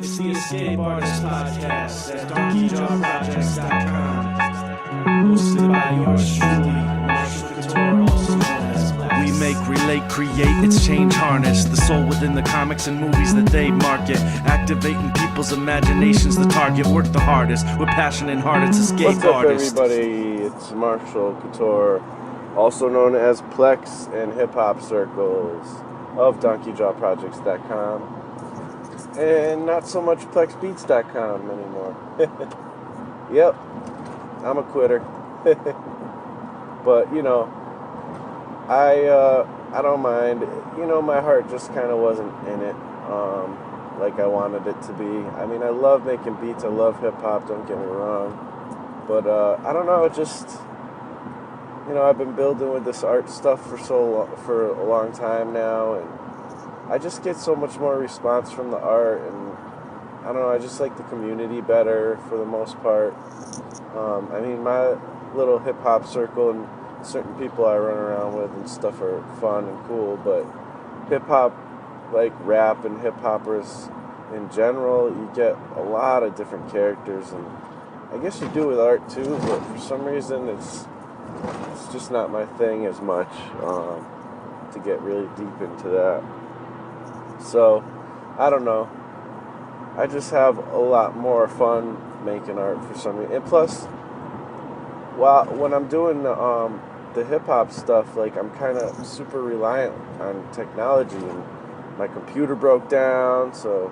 It's the Escape Artist Podcast at DonkeyJawProjects.com. Hosted by yours truly, Marshall Couture, also known as Plex. We make, relate, create, exchange, harness the soul within the comics and movies that they market. Activating people's imaginations, the target. Work the hardest with passion and heart. It's Escape What's up, Artist. everybody? It's Marshall Couture, also known as Plex in hip-hop circles of DonkeyJawProjects.com. And not so much PlexBeats.com anymore. Yep, I'm a quitter. But, you know, I don't mind. You know, my heart just kind of wasn't in it like I wanted it to be. I mean, I love making beats. I love hip-hop, don't get me wrong. But, I don't know, it just, you know, I've been building with this art stuff for a long time now, and I just get so much more response from the art, and I don't know, I just like the community better for the most part. I mean, my little hip-hop circle and certain people I run around with and stuff are fun and cool, but hip-hop, like rap and hip-hoppers in general, you get a lot of different characters, and I guess you do with art too, but for some reason it's just not my thing as much to get really deep into that. So, I don't know. I just have a lot more fun making art for some reason. And plus, when I'm doing the hip-hop stuff, like, I'm kind of super reliant on technology, and my computer broke down, so,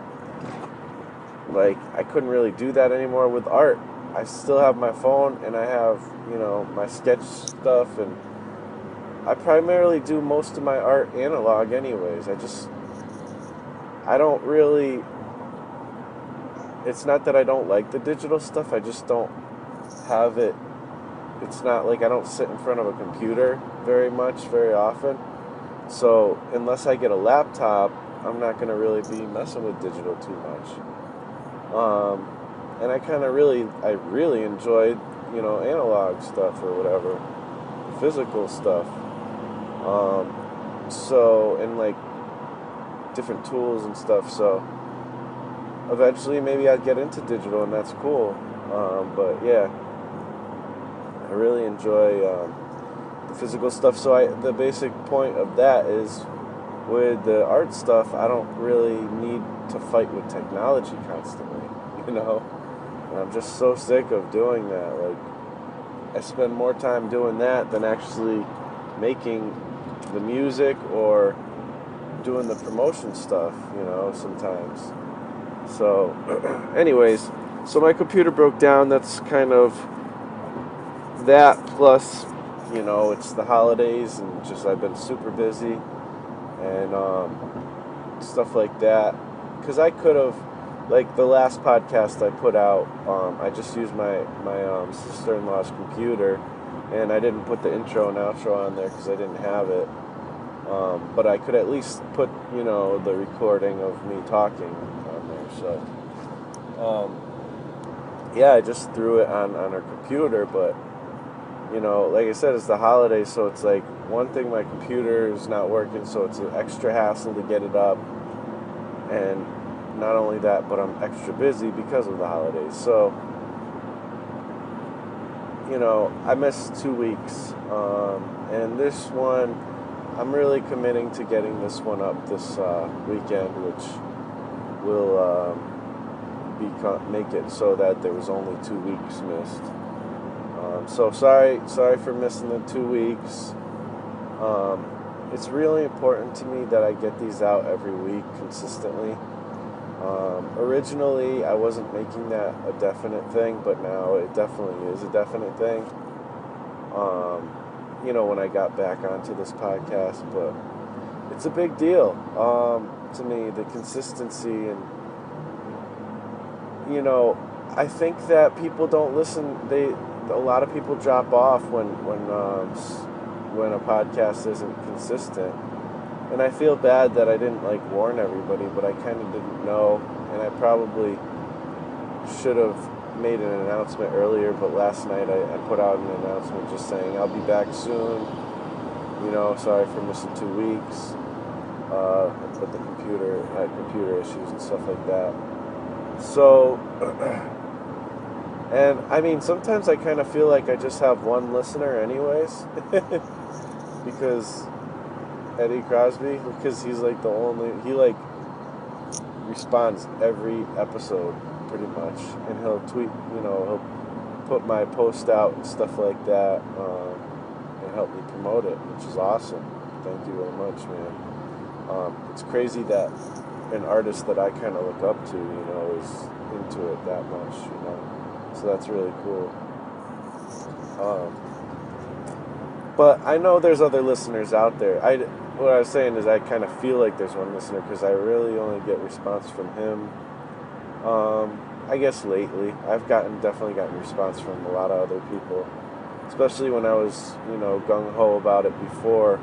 like, I couldn't really do that anymore with art. I still have my phone, and I have, you know, my sketch stuff, and I primarily do most of my art analog anyways. I don't really, it's not that I don't like the digital stuff, I just don't have it. It's not like I don't sit in front of a computer very often. So unless I get a laptop, I'm not going to really be messing with digital too much. And I really enjoyed, you know, analog stuff or whatever, physical stuff. So, and like different tools and stuff. So eventually maybe I'd get into digital, and that's cool. But yeah, I really enjoy the physical stuff. So the basic point of that is, with the art stuff, I don't really need to fight with technology constantly, you know? And I'm just so sick of doing that. Like, I spend more time doing that than actually making the music or doing the promotion stuff, you know, sometimes. So, anyways, so my computer broke down. That's kind of that, plus, you know, it's the holidays, and just I've been super busy, and stuff like that. Because I could have, like the last podcast I put out, I just used my sister-in-law's computer, and I didn't put the intro and outro on there because I didn't have it. But I could at least put, you know, the recording of me talking on there. So, yeah, I just threw it on her computer. But, you know, like I said, it's the holidays, so it's like, one thing, my computer is not working, so it's an extra hassle to get it up. And not only that, but I'm extra busy because of the holidays. So, you know, I missed 2 weeks. And this one, I'm really committing to getting this one up this weekend, which will make it so that there was only 2 weeks missed. So sorry for missing the 2 weeks. It's really important to me that I get these out every week consistently. Originally, I wasn't making that a definite thing, but now it definitely is a definite thing. You know, when I got back onto this podcast, but it's a big deal to me, the consistency. And, you know, I think that people don't listen. A lot of people drop off when a podcast isn't consistent, and I feel bad that I didn't like warn everybody, but I kind of didn't know, and I probably should have made an announcement earlier. But last night I put out an announcement just saying I'll be back soon, you know, sorry for missing 2 weeks, but the computer had computer issues and stuff like that. So, and I mean, sometimes I kind of feel like I just have one listener, anyways, because Eddie Crosby, because he's like the only, he like responds every episode pretty much, and he'll tweet, he'll put my post out and stuff like that, and help me promote it, which is awesome. Thank you very much, man. It's crazy that an artist that I kind of look up to, is into it that much, so that's really cool. But I know there's other listeners out there. What I was saying is I kind of feel like there's one listener because I really only get response from him. I guess lately I've definitely gotten response from a lot of other people, especially when I was, gung-ho about it before.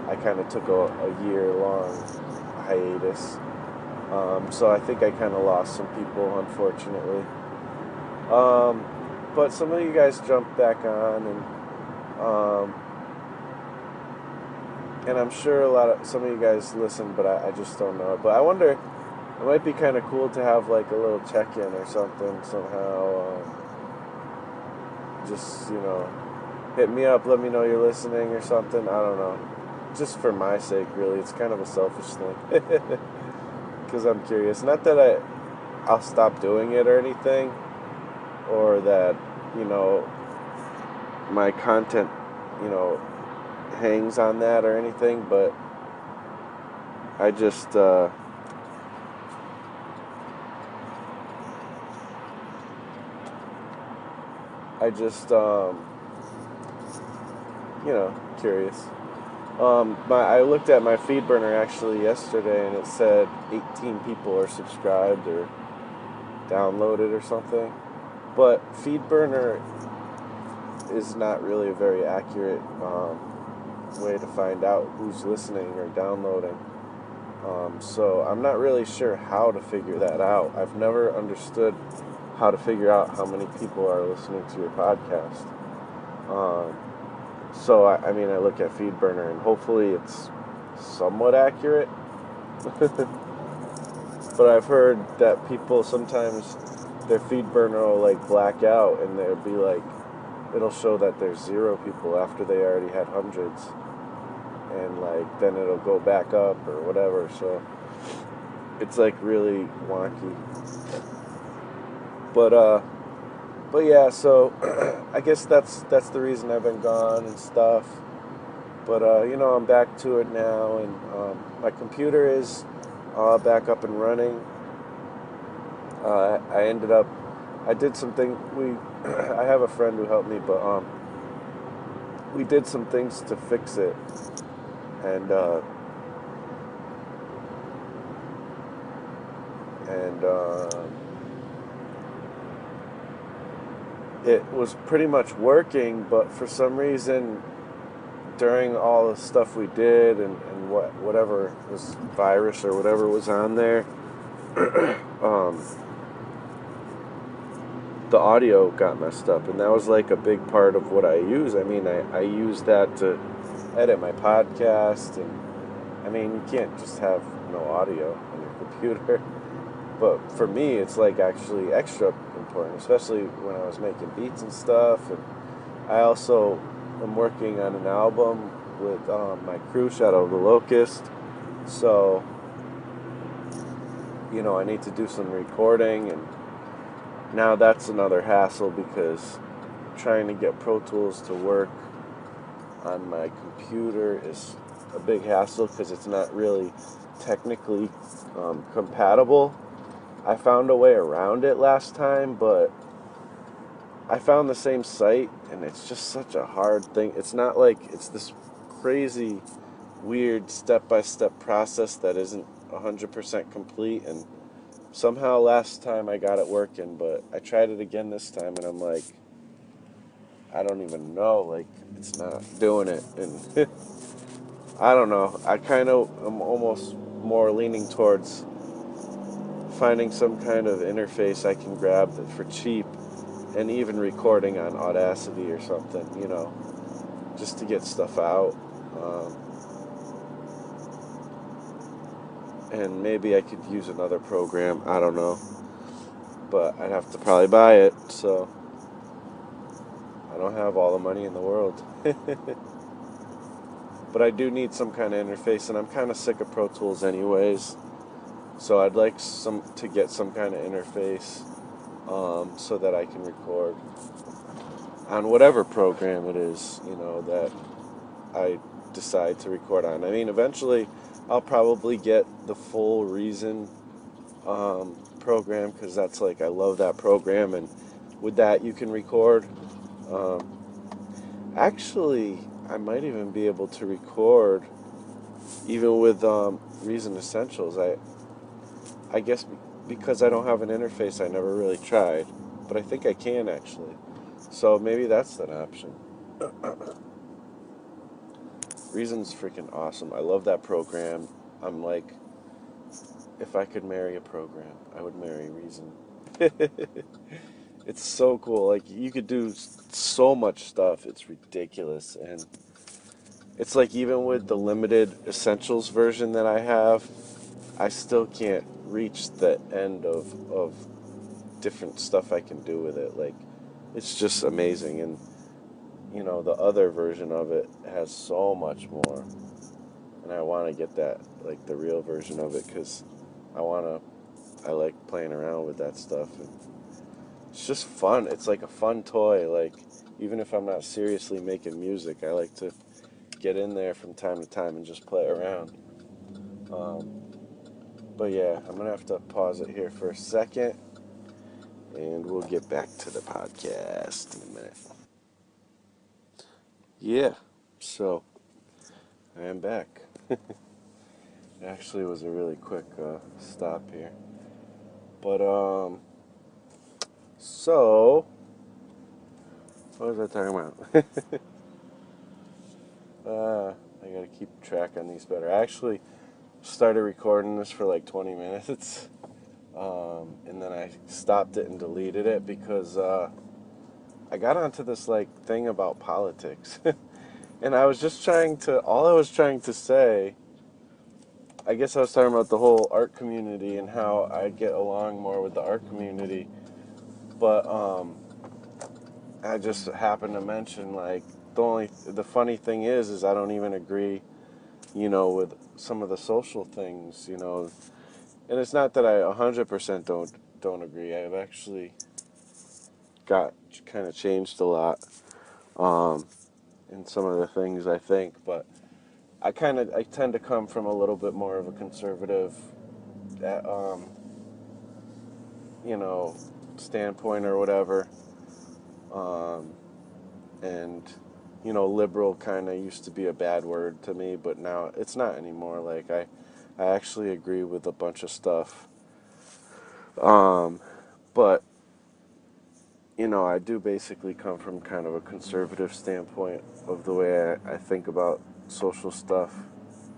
I kind of took a year-long hiatus. So I think I kind of lost some people, unfortunately. But some of you guys jumped back on, and I'm sure some of you guys listen, but I just don't know it. But I wonder, it might be kind of cool to have like a little check-in or something somehow. Just, hit me up, let me know you're listening or something. I don't know. Just for my sake, really. It's kind of a selfish thing. Because I'm curious. Not that I'll stop doing it or anything, or that, my content, hangs on that or anything, but I just, curious. I looked at my feed burner actually yesterday, and it said 18 people are subscribed or downloaded or something. But feed burner is not really a very accurate way to find out who's listening or downloading. So I'm not really sure how to figure that out. I've never understood how to figure out how many people are listening to your podcast. So, I look at FeedBurner, and hopefully it's somewhat accurate. But I've heard that people sometimes, their FeedBurner will, like, black out, and they'll be like, it'll show that there's 0 people after they already had hundreds. And, like, then it'll go back up or whatever, so it's, like, really wonky. But yeah, so I guess that's the reason I've been gone and stuff. But I'm back to it now, and my computer is back up and running. I did something. I have a friend who helped me, but we did some things to fix it, and it was pretty much working, but for some reason, during all the stuff we did and whatever was virus or whatever was on there, the audio got messed up, and that was like a big part of what I use. I use that to edit my podcast, and you can't just have no audio on your computer. But for me, it's like actually extra important, especially when I was making beats and stuff. And I also am working on an album with my crew, Shadow of the Locust. So, I need to do some recording, and now that's another hassle because trying to get Pro Tools to work on my computer is a big hassle because it's not really technically compatible. I found a way around it last time, but I found the same site, and it's just such a hard thing. It's not like it's this crazy, weird step-by-step process that isn't 100% complete, and somehow last time I got it working, but I tried it again this time, and I'm like, I don't even know, like, it's not doing it, and I don't know. I kind of am almost more leaning towards finding some kind of interface I can grab for cheap, and even recording on Audacity or something, just to get stuff out. And maybe I could use another program, I don't know. but I'd have to probably buy it, so I don't have all the money in the world. But I do need some kind of interface, and I'm kind of sick of Pro Tools anyways, so I'd like to get some kind of interface so that I can record on whatever program it is, that I decide to record on. I mean, eventually I'll probably get the full Reason program, because that's I love that program, and with that you can record. Actually, I might even be able to record even with Reason Essentials. I guess because I don't have an interface, I never really tried, but I think I can actually. So maybe that's an option. Reason's freaking awesome. I love that program. I'm like, if I could marry a program, I would marry Reason. It's so cool. You could do so much stuff. It's ridiculous. And it's even with the limited Essentials version that I have, I still can't reach the end of different stuff I can do with it. It's just amazing. And the other version of it has so much more, and I want to get that, the real version of it, because I like playing around with that stuff, and it's just fun. It's like a fun toy. Even if I'm not seriously making music, I like to get in there from time to time and just play around. But yeah, I'm gonna have to pause it here for a second, and we'll get back to the podcast in a minute. Yeah, so I am back. It actually was a really quick stop here. But, so, what was I talking about? I gotta keep track on these better. I actually started recording this for 20 minutes, and then I stopped it and deleted it because I got onto this thing about politics. And I was just all I was trying to say, I guess I was talking about the whole art community and how I get along more with the art community, but I just happened to mention the funny thing is I don't even agree, with some of the social things, and it's not that I 100% don't agree. I've actually got kind of changed a lot in some of the things I think, but I tend to come from a little bit more of a conservative, standpoint or whatever, and liberal kind of used to be a bad word to me, but now it's not anymore. I actually agree with a bunch of stuff, but I do basically come from kind of a conservative standpoint of the way I think about social stuff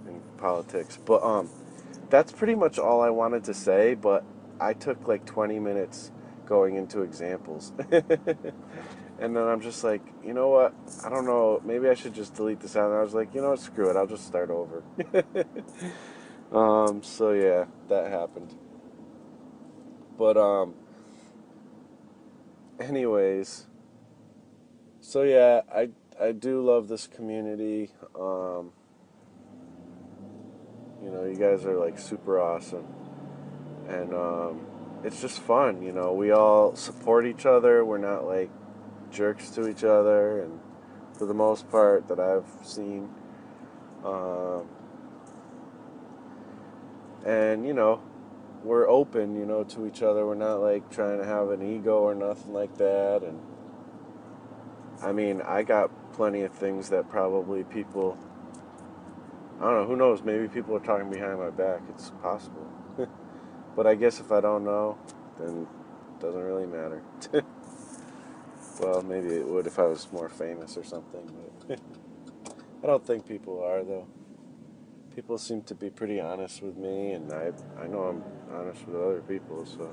and politics. But that's pretty much all I wanted to say, but I took 20 minutes going into examples. And then I'm just you know what? I don't know. Maybe I should just delete this out. And I was you know what? Screw it. I'll just start over. So yeah, that happened. But anyways, so yeah, I do love this community. You guys are super awesome, and it's just fun. We all support each other. We're not jerks to each other, and for the most part that I've seen, and we're open, to each other. We're not trying to have an ego or nothing like that. And I mean, I got plenty of things that probably people, I don't know, who knows, maybe people are talking behind my back. It's possible. But I guess if I don't know, then it doesn't really matter. Well, maybe it would if I was more famous or something, but I don't think people are, though. People seem to be pretty honest with me, and I know I'm honest with other people, so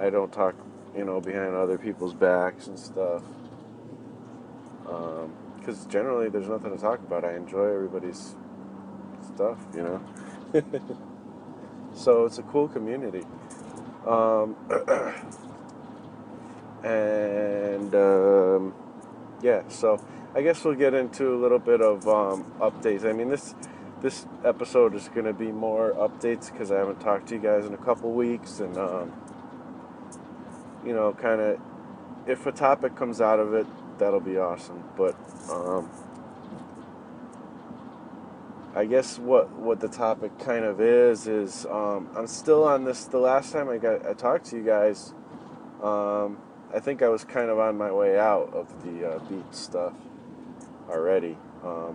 I don't talk, behind other people's backs and stuff. Because generally there's nothing to talk about. I enjoy everybody's stuff, So it's a cool community. Um, and yeah, so I guess we'll get into a little bit of updates. I mean, this episode is going to be more updates because I haven't talked to you guys in a couple weeks, and kind of if a topic comes out of it, that'll be awesome. But I guess what the topic kind of is I'm still on this. The last time I talked to you guys, I think I was kind of on my way out of the beat stuff already,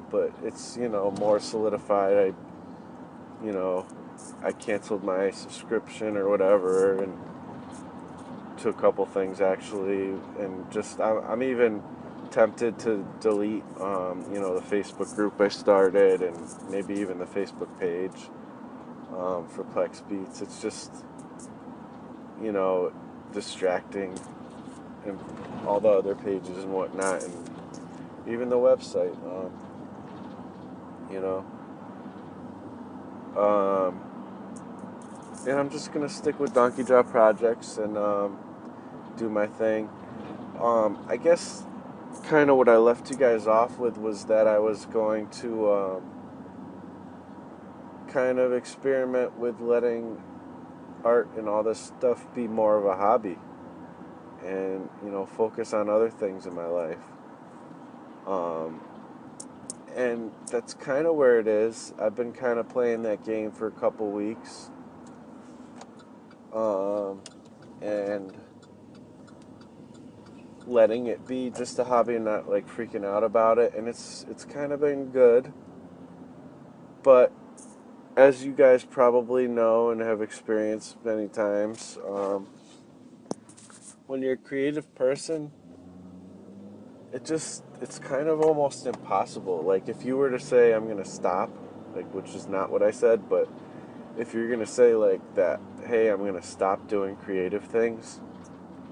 but it's more solidified. I canceled my subscription or whatever, and to a couple things actually, and just I'm even tempted to delete the Facebook group I started, and maybe even the Facebook page for Plex Beats. It's just distracting, and all the other pages and whatnot, and even the website. And I'm just gonna stick with Donkey Drop Projects and do my thing. I guess kind of what I left you guys off with was that I was going to kind of experiment with letting art and all this stuff be more of a hobby, and focus on other things in my life. And that's kind of where it is. I've been kind of playing that game for a couple weeks, and letting it be just a hobby and not like freaking out about it, and it's kind of been good. But as you guys probably know and have experienced many times, when you're a creative person, it's kind of almost impossible. Like, if you were to say I'm gonna stop, like, which is not what I said, but if you're gonna say like that, hey, I'm gonna stop doing creative things,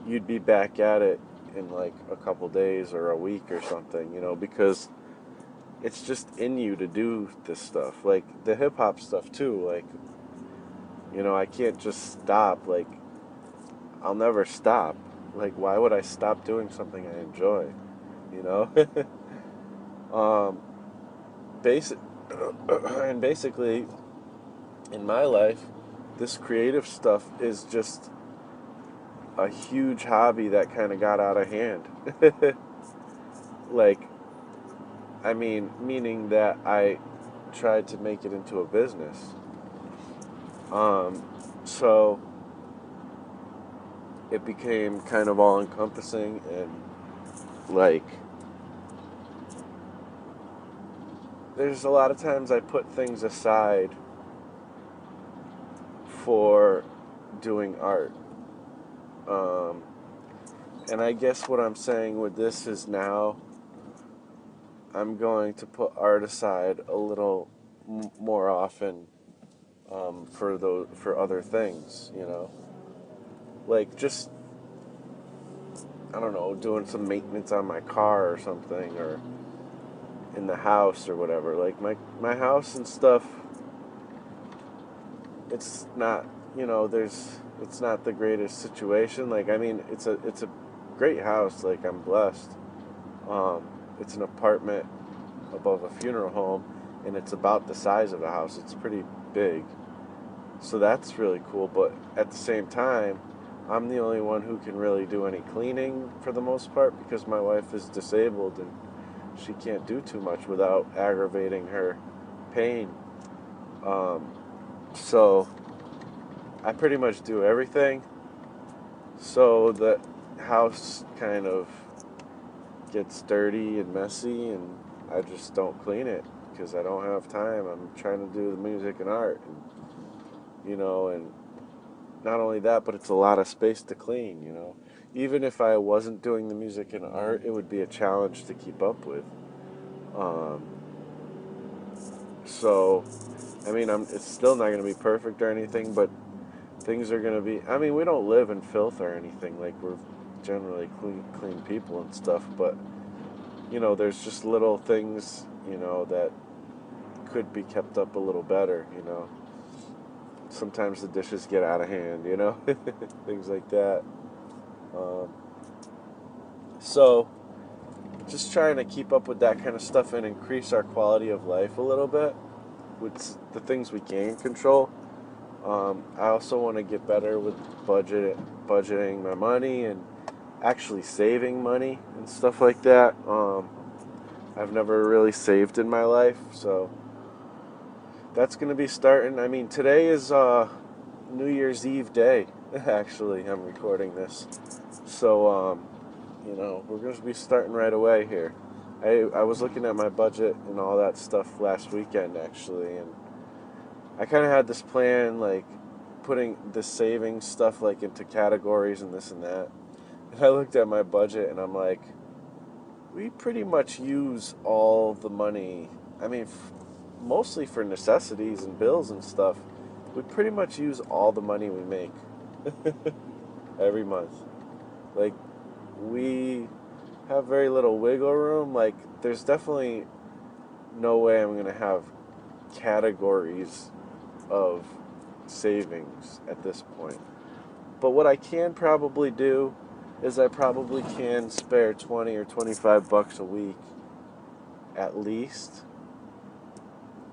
you'd be back at it in like a couple days or a week or something, because it's just in you to do this stuff. Like the hip hop stuff too. Like, I can't just stop. Like, I'll never stop. Like, why would I stop doing something I enjoy? um, basic, and basically, in my life, this creative stuff is just a huge hobby that kind of got out of hand. Like, I mean, meaning that I tried to make it into a business. So it became kind of all encompassing, and like, there's a lot of times I put things aside for doing art. And I guess what I'm saying with this is now I'm going to put art aside a little more often, for other things, like just, I don't know, doing some maintenance on my car or something, or in the house or whatever. Like my house and stuff, it's not, it's not the greatest situation. Like, I mean, it's a great house. Like, I'm blessed. It's an apartment above a funeral home, and it's about the size of a house. It's pretty big, so that's really cool. But at the same time, I'm the only one who can really do any cleaning for the most part, because my wife is disabled and she can't do too much without aggravating her pain. So I pretty much do everything, so the house kind of gets dirty and messy, and I just don't clean it because I don't have time. I'm trying to do the music and art, and and not only that, but it's a lot of space to clean. Even if I wasn't doing the music and art, it would be a challenge to keep up with. So I mean, it's still not going to be perfect or anything, but things are going to be, I mean, we don't live in filth or anything. Like, we're generally clean people and stuff, but there's just little things that could be kept up a little better. sometimes the dishes get out of hand, you know, things like that. Um, so just trying to keep up with that kind of stuff and increase our quality of life a little bit with the things we can control. I also want to get better with budgeting my money and actually saving money and stuff like that. I've never really saved in my life, so that's going to be starting. I mean, today is New Year's Eve day. Actually, I'm recording this, so we're going to be starting right away here. I was looking at my budget and all that stuff last weekend, actually, and I kind of had this plan, like putting the savings stuff like into categories and this and that. And I looked at my budget and I'm like, we pretty much use all the money. I mean, mostly for necessities and bills and stuff. We pretty much use all the money we make every month. Like, we have very little wiggle room. Like, there's definitely no way I'm going to have categories of savings at this point. But what I can probably do is I probably can spare 20 or 25 bucks a week at least.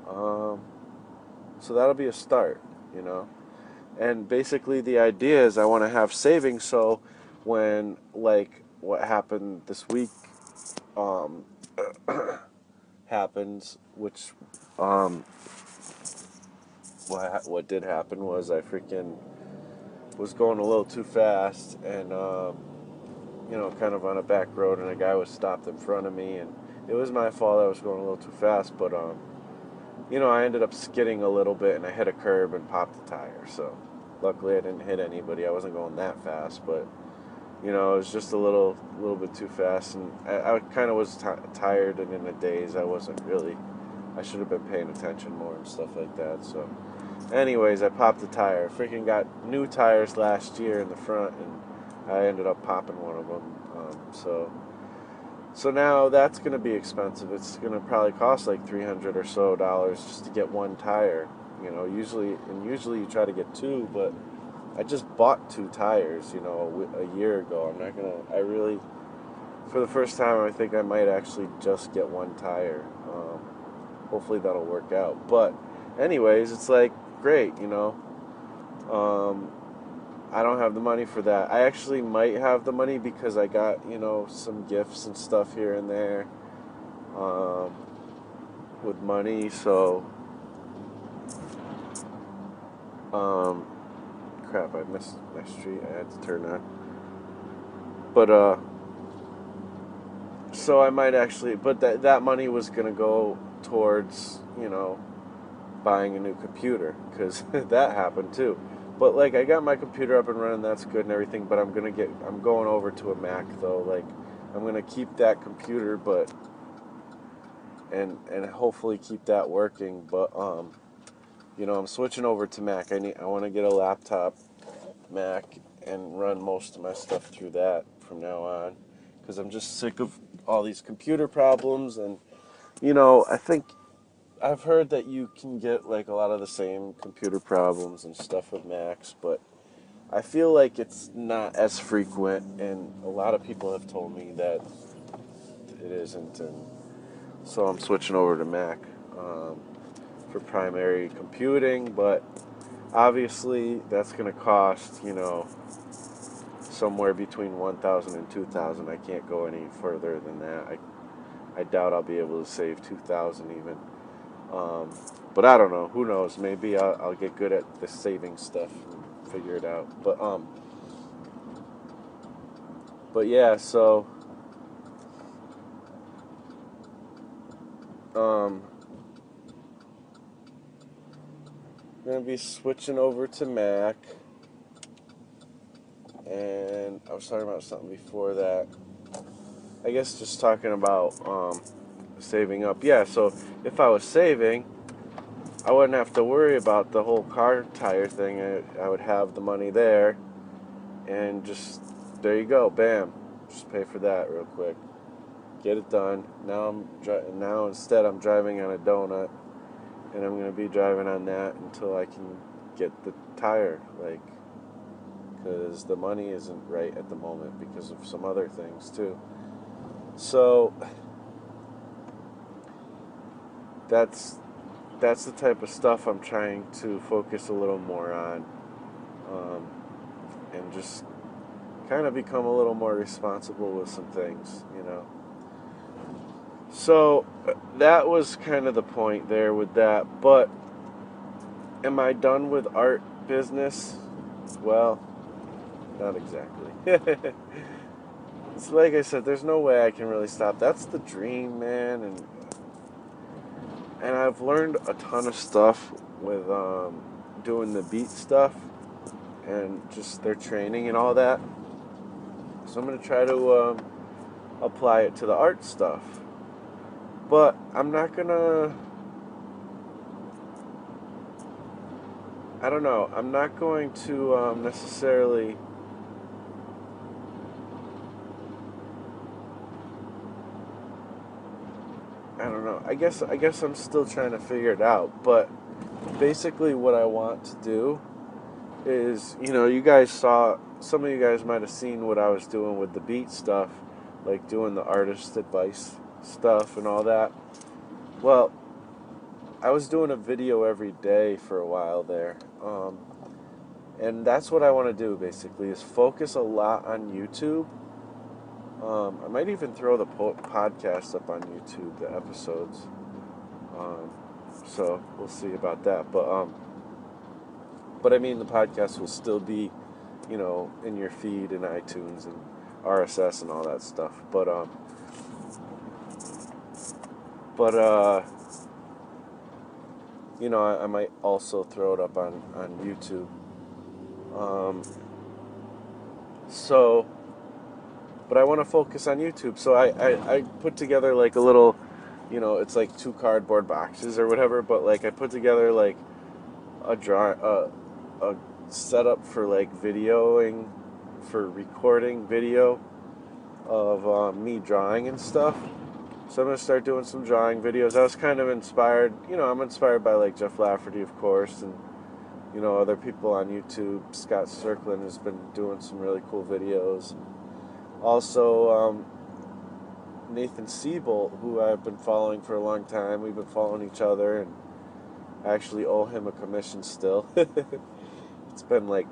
So that'll be a start, you know. And basically the idea is I want to have savings so when, like, what happened this week happens, which what did happen was I freaking was going a little too fast and kind of on a back road, and a guy was stopped in front of me, and it was my fault. I was going a little too fast, but I ended up skidding a little bit, and I hit a curb and popped the tire. So luckily I didn't hit anybody. I wasn't going that fast, but it was just a little bit too fast, and I kind of was tired and in a daze. I should have been paying attention more and stuff like that. So anyways, I popped the tire. Freaking got new tires last year in the front, and I ended up popping one of them. So now that's going to be expensive. It's going to probably cost like $300 or so just to get one tire. Usually you try to get two, but I just bought two tires, a year ago. For the first time, I think I might actually just get one tire. Hopefully that'll work out. But anyways, it's like, great, I don't have the money for that. I actually might have the money because I got, some gifts and stuff here and there with money. So, crap, I missed my street. I had to turn on. But, so I might actually, but that money was going to go towards, buying a new computer, because that happened too. But like, I got my computer up and running, that's good and everything, but I'm going over to a Mac though. Like, I'm gonna keep that computer, but and hopefully keep that working. But I'm switching over to Mac. I want to get a laptop Mac and run most of my stuff through that from now on, because I'm just sick of all these computer problems. And I think I've heard that you can get like a lot of the same computer problems and stuff with Macs, but I feel like it's not as frequent, and a lot of people have told me that it isn't, and so I'm switching over to Mac for primary computing. But obviously that's going to cost, somewhere between $1,000 and $2,000. I can't go any further than that. I doubt I'll be able to save $2,000 even. But I don't know. Who knows? Maybe I'll get good at the saving stuff and figure it out. But yeah. So I'm gonna be switching over to Mac, and I was talking about something before that. I guess just talking about saving up. Yeah. So if I was saving, I wouldn't have to worry about the whole car tire thing. I would have the money there, and just, there you go, bam, just pay for that real quick, get it done. Now instead I'm driving on a donut, and I'm going to be driving on that until I can get the tire, like, because the money isn't right at the moment because of some other things too. So that's the type of stuff I'm trying to focus a little more on, and just kind of become a little more responsible with some things, you know. So that was kind of the point there with that. But am I done with art business? Well, not exactly. It's like I said, there's no way I can really stop. That's the dream, man, and I've learned a ton of stuff with doing the beat stuff and just their training and all that. So I'm gonna try to apply it to the art stuff, but I'm not gonna. I don't know. I'm not going to necessarily. I don't know. I guess I'm still trying to figure it out. But basically, what I want to do is, you know, you guys saw. Some of you guys might have seen what I was doing with the beat stuff, like doing the artist advice stuff and all that. Well, I was doing a video every day for a while there. And that's what I want to do, basically, is focus a lot on YouTube. I might even throw the podcast up on YouTube, the episodes. So we'll see about that. But I mean, the podcast will still be, you know, in your feed in iTunes and RSS and all that stuff. You know, I might also throw it up on YouTube. But I want to focus on YouTube. So I put together like a little, you know, it's like 2 cardboard boxes or whatever. But like I put together like a setup for like videoing, for recording video of me drawing and stuff. So I'm going to start doing some drawing videos. I was kind of inspired, you know, I'm inspired by like Jeff Lafferty, of course, and, you know, other people on YouTube. Scott Circlin has been doing some really cool videos. Also, Nathan Siebold, who I've been following for a long time. We've been following each other, and I actually owe him a commission still. It's been like,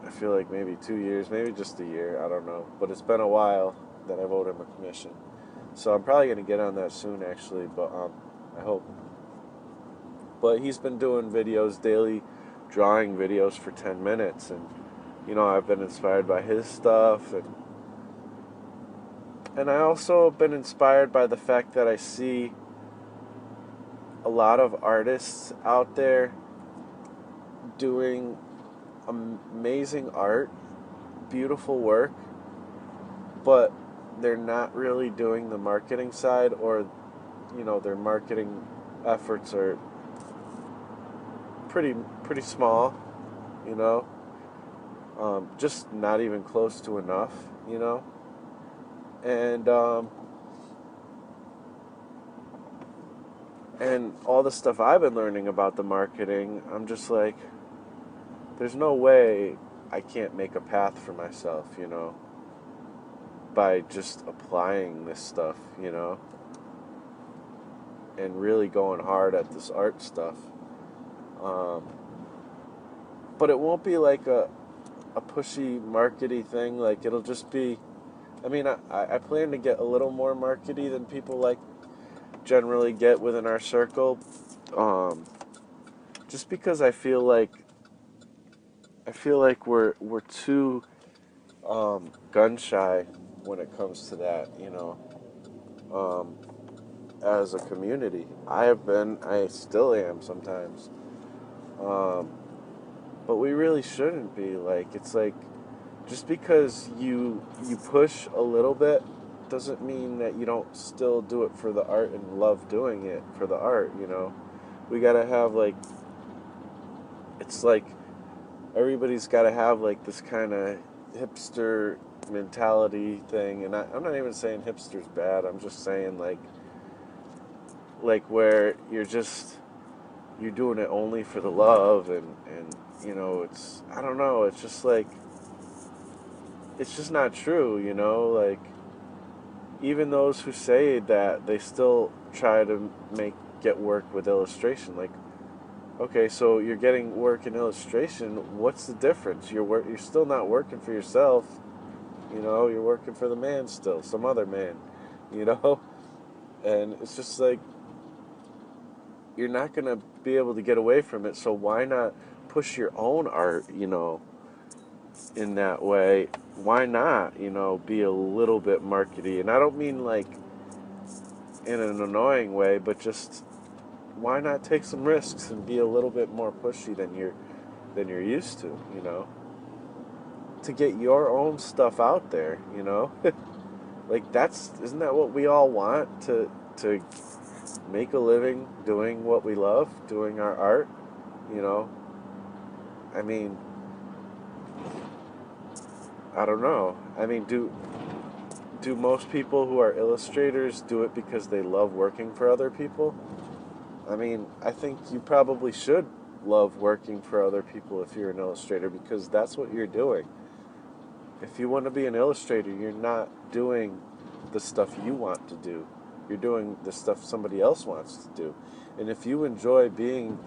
I feel like maybe 2 years, maybe just a year, I don't know. But it's been a while that I've owed him a commission. So I'm probably going to get on that soon, actually, but I hope. But he's been doing videos, daily drawing videos for 10 minutes, and, you know, I've been inspired by his stuff, and I also have been inspired by the fact that I see a lot of artists out there doing amazing art, beautiful work, but they're not really doing the marketing side, or, you know, their marketing efforts are pretty small, you know, just not even close to enough, you know, and all the stuff I've been learning about the marketing, I'm just like, there's no way I can't make a path for myself, you know, by just applying this stuff, you know, and really going hard at this art stuff. But it won't be like a pushy, markety thing. Like, it'll just be, I mean, I plan to get a little more markety than people like generally get within our circle. Just because I feel like we're too gun shy when it comes to that, you know. As a community, I still am sometimes. But we really shouldn't be. Like, it's like, just because you push a little bit doesn't mean that you don't still do it for the art and love doing it for the art, you know. We gotta have, like, it's like everybody's gotta have like this kind of hipster mentality thing, and I'm not even saying hipster's bad. I'm just saying like where you're just, you're doing it only for the love, and it's, I don't know, it's just like, it's just not true, like, even those who say that, they still try to get work with illustration. Like, okay, so you're getting work in illustration, what's the difference? You're still not working for yourself, you're working for the man still, some other man, you know? And it's just like, you're not going to be able to get away from it, so why not push your own art, in that way? Why not, be a little bit markety? And I don't mean like in an annoying way, but just, why not take some risks and be a little bit more pushy than you're used to, to get your own stuff out there, like, isn't that what we all want, to make a living doing what we love, doing our art, I mean, I don't know. I mean, do most people who are illustrators do it because they love working for other people? I mean, I think you probably should love working for other people if you're an illustrator, because that's what you're doing. If you want to be an illustrator, you're not doing the stuff you want to do. You're doing the stuff somebody else wants to do. And if you enjoy being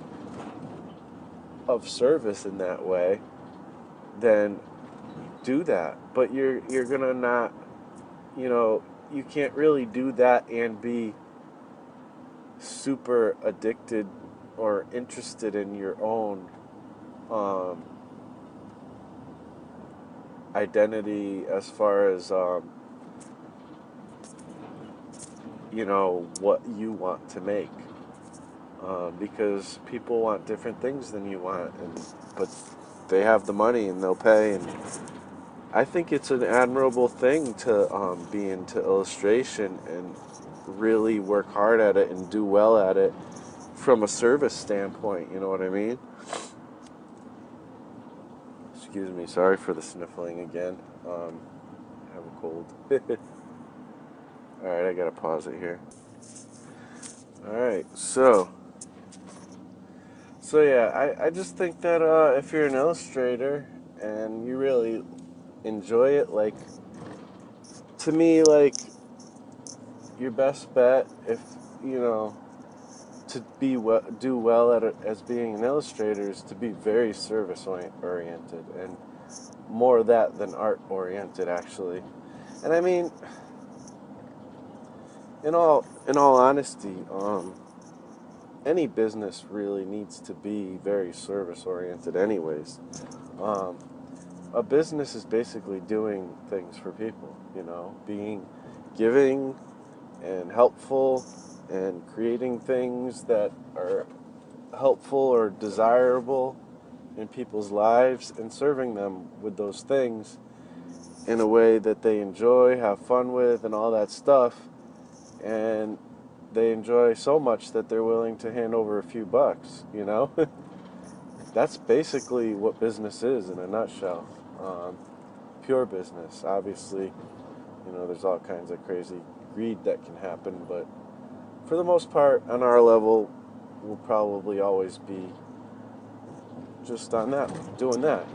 of service in that way, then do that. But you're gonna not, you can't really do that and be super addicted or interested in your own identity, as far as what you want to make, because people want different things than you want, but they have the money and they'll pay. And I think it's an admirable thing to be into illustration and really work hard at it and do well at it from a service standpoint, you know what I mean? Excuse me, sorry for the sniffling again. I have a cold. Alright, I gotta pause it here. Alright, so yeah, I just think that if you're an illustrator and you really enjoy it, like, to me, like, your best bet, if to do well at it as being an illustrator, is to be very service oriented, and more of that than art oriented, actually. And I mean, in all honesty, any business really needs to be very service oriented anyways. A business is basically doing things for people, being giving and helpful, and creating things that are helpful or desirable in people's lives, and serving them with those things in a way that they enjoy, have fun with, and all that stuff. And they enjoy so much that they're willing to hand over a few bucks, That's basically what business is in a nutshell. Pure business. Obviously, there's all kinds of crazy greed that can happen, but for the most part, on our level, we'll probably always be just on that, doing that,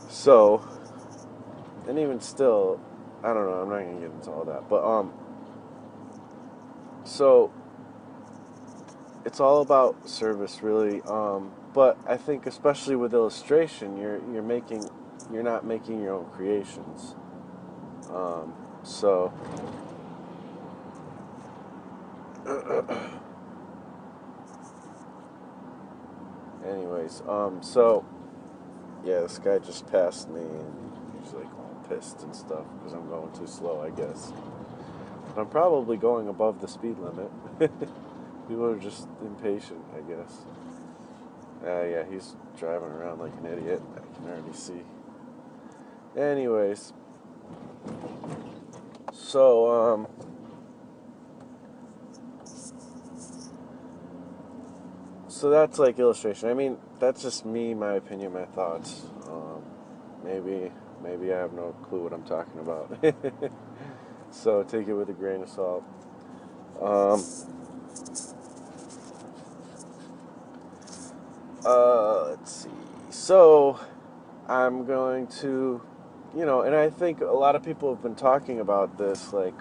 So, and even still, I don't know, I'm not going to get into all that, but, so, it's all about service, really, but I think especially with illustration, you're not making your own creations, so, anyways, so, yeah, this guy just passed me, and he's like all pissed and stuff because I'm going too slow, I guess. But I'm probably going above the speed limit. People are just impatient, I guess. Yeah, he's driving around like an idiot, I can already see. Anyways, so, so that's like illustration. I mean, that's just me, my opinion, my thoughts. Maybe I have no clue what I'm talking about. So take it with a grain of salt. Let's see. So I'm going to, and I think a lot of people have been talking about this, like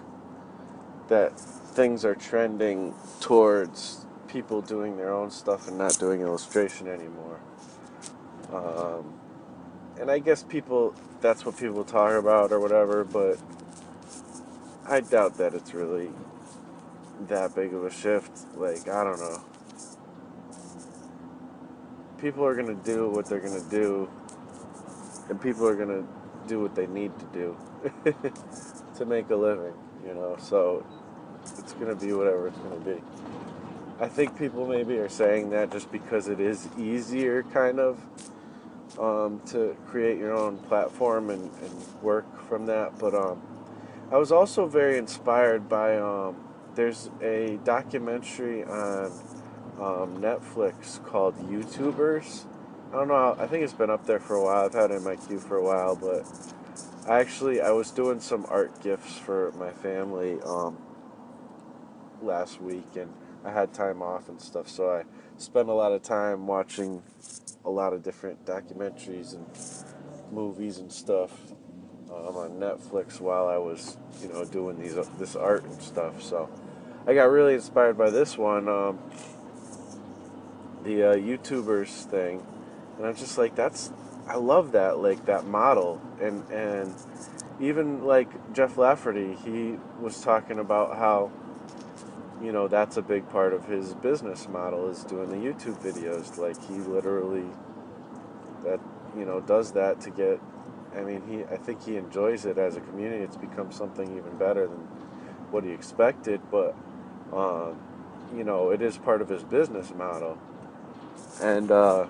that things are trending towards people doing their own stuff and not doing illustration anymore. Um, and I guess that's what people talk about or whatever, but I doubt that it's really that big of a shift. Like, I don't know. People are going to do what they're going to do, and people are going to do what they need to do to make a living, so it's going to be whatever it's going to be. I think people maybe are saying that just because it is easier, kind of, to create your own platform and work from that. But I was also very inspired by, there's a documentary on Netflix called YouTubers. I don't know, I think it's been up there for a while. I've had it in my queue for a while, but I was doing some art gifts for my family last week, and I had time off and stuff, so I spent a lot of time watching a lot of different documentaries and movies and stuff on Netflix while I was, doing this art and stuff. So I got really inspired by this one, the YouTubers thing, and I'm just like, I love that, like that model, and even like Jeff Lafferty, he was talking about how, that's a big part of his business model is doing the YouTube videos. Like he literally that does that to get. I mean, I think he enjoys it as a community. It's become something even better than what he expected, but it is part of his business model, and a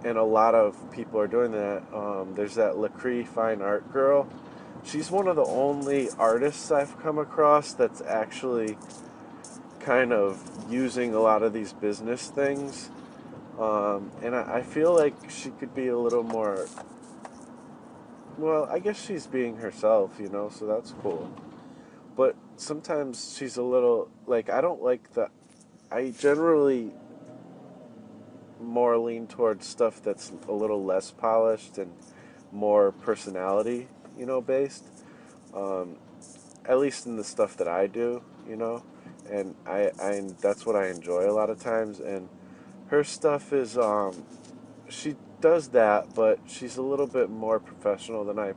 lot of people are doing that. There's that Lacree Fine Art girl. She's one of the only artists I've come across that's actually kind of using a lot of these business things. And I feel like she could be a little more, well, I guess she's being herself, so that's cool. But sometimes she's a little, like, I generally more lean towards stuff that's a little less polished and more personality, based. Um, at least in the stuff that I do, and I that's what I enjoy a lot of times. And her stuff is, she does that, but she's a little bit more professional than I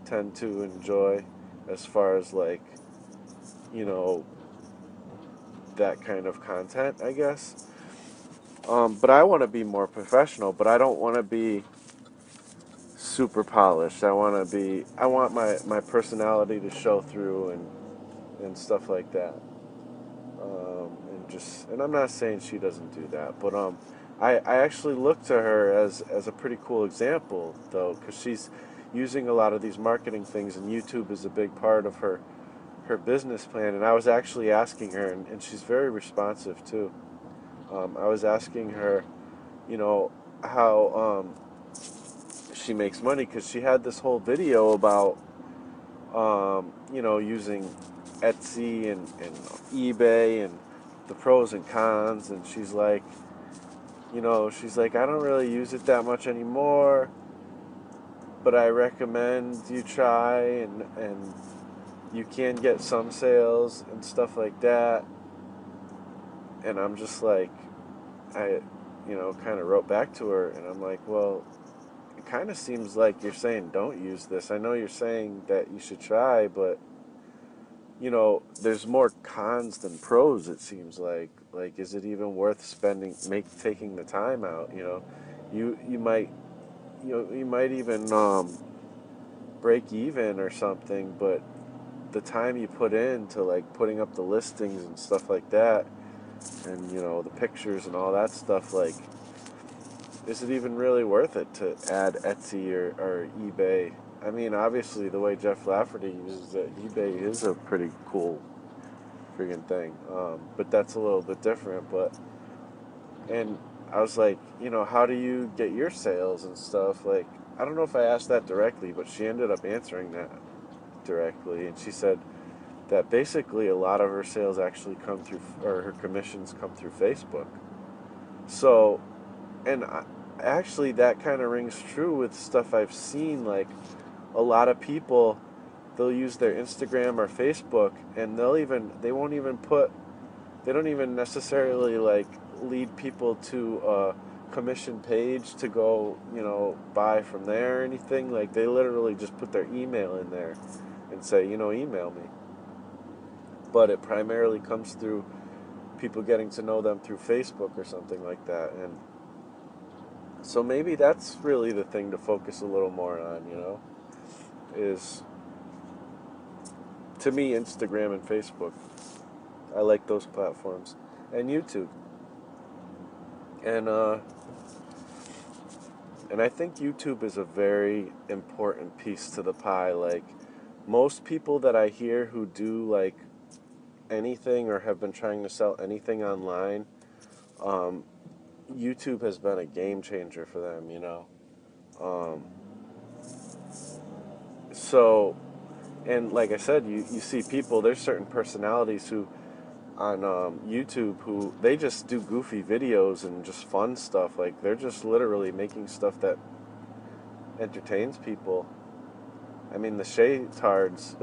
tend to enjoy, as far as like, you know, that kind of content, I guess. But I want to be more professional, but I don't want to be super polished. I want my personality to show through and stuff like that. And I'm not saying she doesn't do that, but I actually look to her as a pretty cool example, though, because she's using a lot of these marketing things, and YouTube is a big part of her business plan. And I was actually asking her, and she's very responsive too. I was asking her, how she makes money, because she had this whole video about, using Etsy and eBay and the pros and cons. And she's like, I don't really use it that much anymore, but I recommend you try, and you can get some sales and stuff like that. And I'm just like, I, kind of wrote back to her, and I'm like, well, it kind of seems like you're saying don't use this. I know you're saying that you should try, but there's more cons than pros, it seems like. Like, is it even worth taking the time out? You might, you might even break even or something, but the time you put into like putting up the listings and stuff like that, and the pictures and all that stuff, like, is it even really worth it to add Etsy or eBay? I mean, obviously, the way Jeff Lafferty uses it, eBay is a pretty cool friggin' thing. But that's a little bit different. And I was like, how do you get your sales and stuff? Like, I don't know if I asked that directly, but she ended up answering that directly. And she said that basically a lot of her sales actually come through, or her commissions come through Facebook. So and actually that kind of rings true with stuff I've seen. Like a lot of people, they'll use their Instagram or Facebook, and they won't even put, they don't even necessarily like lead people to a commission page to go, buy from there or anything. Like they literally just put their email in there and say, email me. But it primarily comes through people getting to know them through Facebook or something like that. And so maybe that's really the thing to focus a little more on, is, to me, Instagram and Facebook. I like those platforms. And YouTube. And I think YouTube is a very important piece to the pie. Like most people that I hear who do like anything or have been trying to sell anything online, YouTube has been a game changer for them. Um, so, and like I said, you see people, there's certain personalities who on YouTube who they just do goofy videos and just fun stuff. Like they're just literally making stuff that entertains people. I mean, the Shaytards,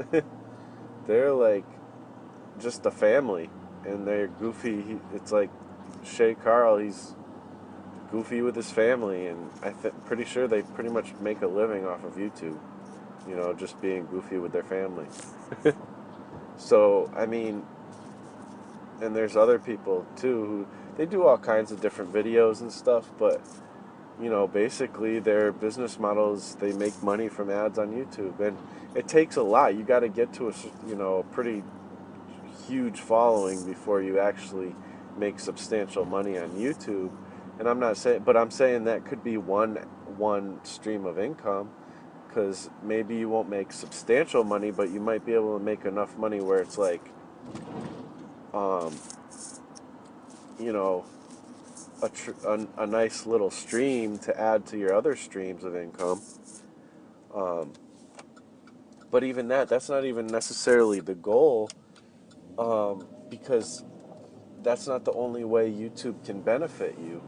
they're like just a family, and they're goofy. It's like Shay Carl, he's goofy with his family, and pretty sure they pretty much make a living off of YouTube, just being goofy with their family. So, I mean, and there's other people too who they do all kinds of different videos and stuff, but basically their business models, they make money from ads on YouTube, and it takes a lot. You got to get to a pretty huge following before you actually make substantial money on YouTube. And I'm saying that could be one stream of income, because maybe you won't make substantial money, but you might be able to make enough money where it's like, um, you know, a nice little stream to add to your other streams of income. But even that's not even necessarily the goal, because that's not the only way YouTube can benefit you.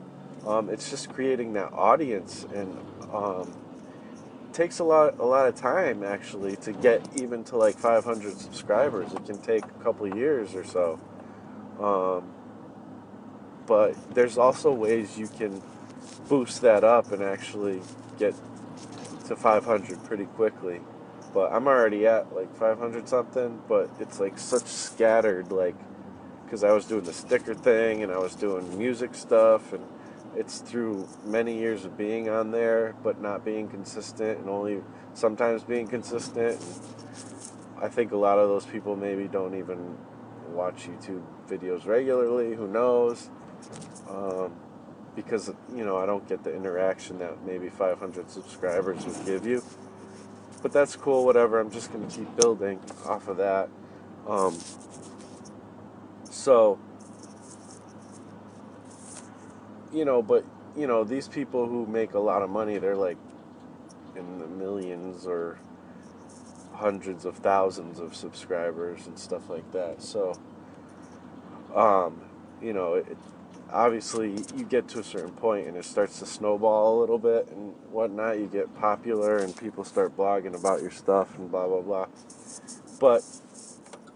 It's just creating that audience, and it takes a lot of time actually to get even to like 500 subscribers. It can take a couple of years or so. But there's also ways you can boost that up and actually get to 500 pretty quickly. But I'm already at like 500 something, but it's like such scattered, like, because I was doing the sticker thing and I was doing music stuff, and it's through many years of being on there but not being consistent, and only sometimes being consistent. And I think a lot of those people maybe don't even watch YouTube videos regularly, who knows, because I don't get the interaction that maybe 500 subscribers would give you. But that's cool, whatever. I'm just going to keep building off of that. So, but, these people who make a lot of money, they're like in the millions or hundreds of thousands of subscribers and stuff like that. So, obviously you get to a certain point and it starts to snowball a little bit and whatnot. You get popular and people start blogging about your stuff and blah, blah, blah. But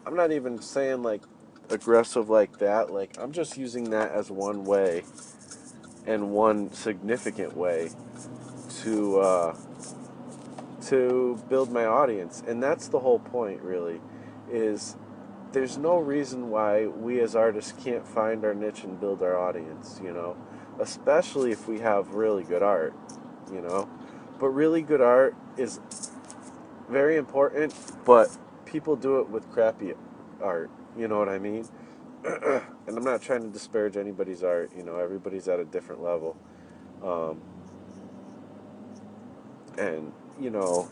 I'm not even saying like aggressive like that. Like, I'm just using that as one way and one significant way to build my audience. And that's the whole point, really, is there's no reason why we as artists can't find our niche and build our audience, especially if we have really good art, But really good art is very important, but people do it with crappy art, you know what I mean? And I'm not trying to disparage anybody's art, everybody's at a different level. And,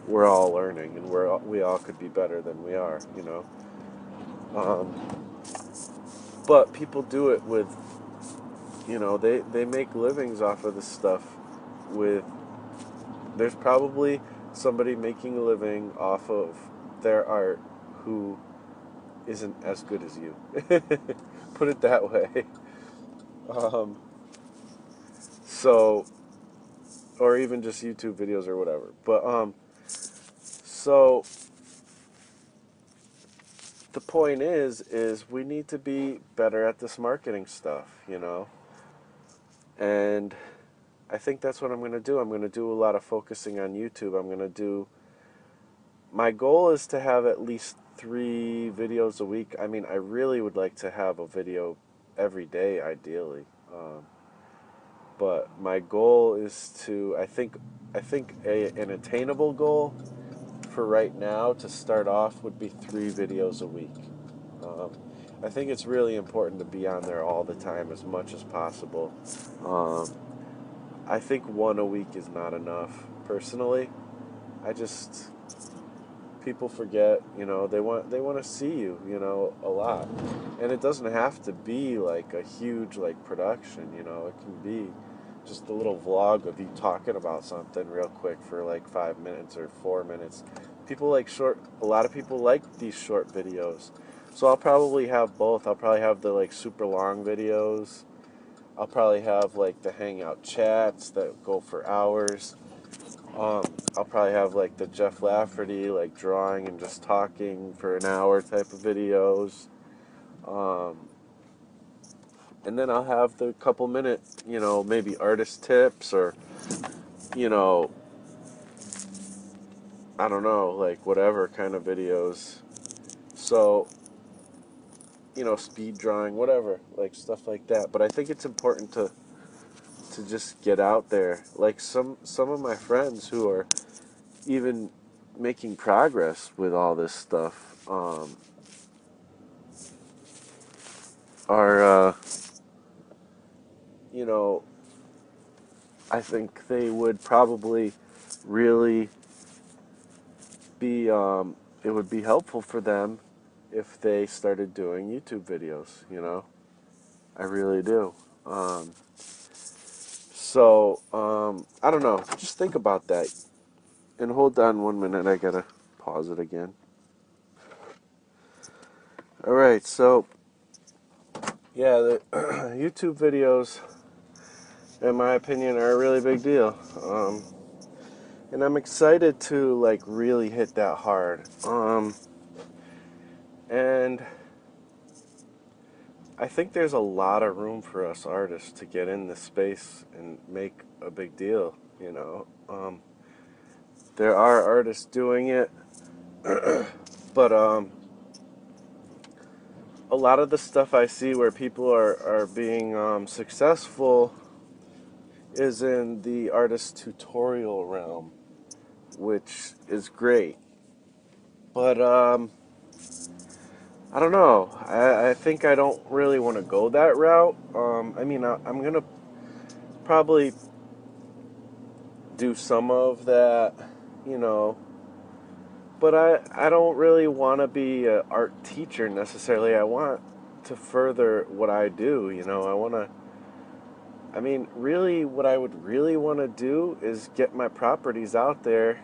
we're all learning, and we all could be better than we are, But people do it with, they make livings off of this stuff there's probably somebody making a living off of their art who isn't as good as you. Put it that way. So, or even just YouTube videos or whatever. But so the point is we need to be better at this marketing stuff, you know. And I think that's what I'm going to do. I'm going to do a lot of focusing on YouTube. I'm going to do, my goal is to have at least 3 videos a week. I mean, I really would like to have a video every day, ideally. But my goal is to, I think an attainable goal for right now to start off would be 3 videos a week. I think it's really important to be on there all the time as much as possible. I think 1 a week is not enough, personally. People forget, you know, they want to see you, you know, a lot. And it doesn't have to be like a huge like production, you know. It can be just a little vlog of you talking about something real quick for like 5 minutes or 4 minutes. A lot of people like these short videos. So I'll probably have both. I'll probably have the like super long videos. I'll probably have like the hangout chats that go for hours. I'll probably have like the Jeff Lafferty like drawing and just talking for an hour type of videos. And then I'll have the couple minute, you know, maybe artist tips or, you know, I don't know, like whatever kind of videos. So, you know, speed drawing, whatever, like stuff like that. But I think it's important to just get out there. Like some of my friends who are even making progress with all this stuff are, you know, I think they would probably really be, it would be helpful for them if they started doing YouTube videos, you know. I really do. I don't know. Just think about that. And hold on 1 minute. I gotta pause it again. Alright, so, yeah, the YouTube videos, in my opinion, are a really big deal. And I'm excited to, like, really hit that hard. And I think there's a lot of room for us artists to get in this space and make a big deal, you know. There are artists doing it, but a lot of the stuff I see where people are being successful is in the artist tutorial realm, which is great. But I don't know. I think I don't really want to go that route. I mean, I'm going to probably do some of that, you know, but I don't really want to be an art teacher necessarily. I want to further what I do, you know. I mean, really, what I would really want to do is get my properties out there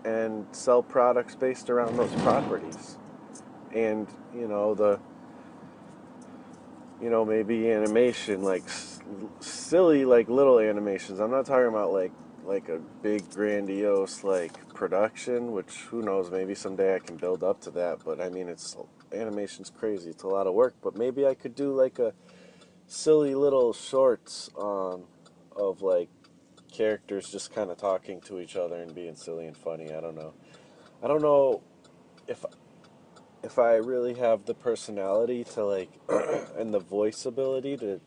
and sell products based around those properties. And, you know, maybe animation, like silly, like little animations. I'm not talking about like a big grandiose like production, which who knows, maybe someday I can build up to that. But I mean, animation's crazy. It's a lot of work. But maybe I could do like a silly little shorts of like characters just kind of talking to each other and being silly and funny. I don't know if I really have the personality to like and the voice ability to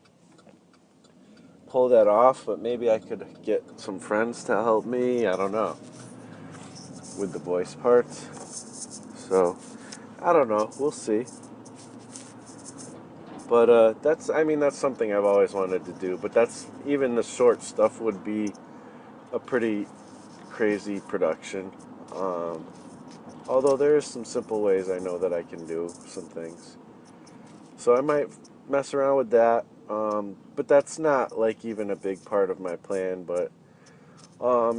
pull that off, but maybe I could get some friends to help me. I don't know, with the voice parts. So I don't know. We'll see. But that's something I've always wanted to do. But that's, even the short stuff would be a pretty crazy production. Although there is some simple ways I know that I can do some things. So I might mess around with that. But that's not like even a big part of my plan. But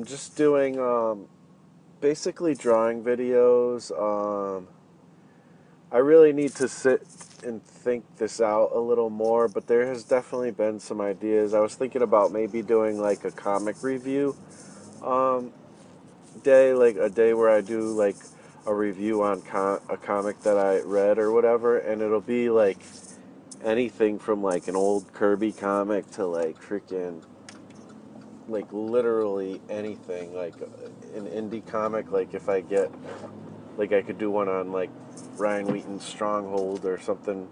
just doing basically drawing videos, I really need to sit and think this out a little more, but there has definitely been some ideas. I was thinking about maybe doing like a comic review um, day, like a day where I do like a review on a comic that I read or whatever, and it'll be like anything from like an old Kirby comic to like freaking like literally anything, like an indie comic. Like if I get like I could do one on like Ryan Wheaton's Stronghold or something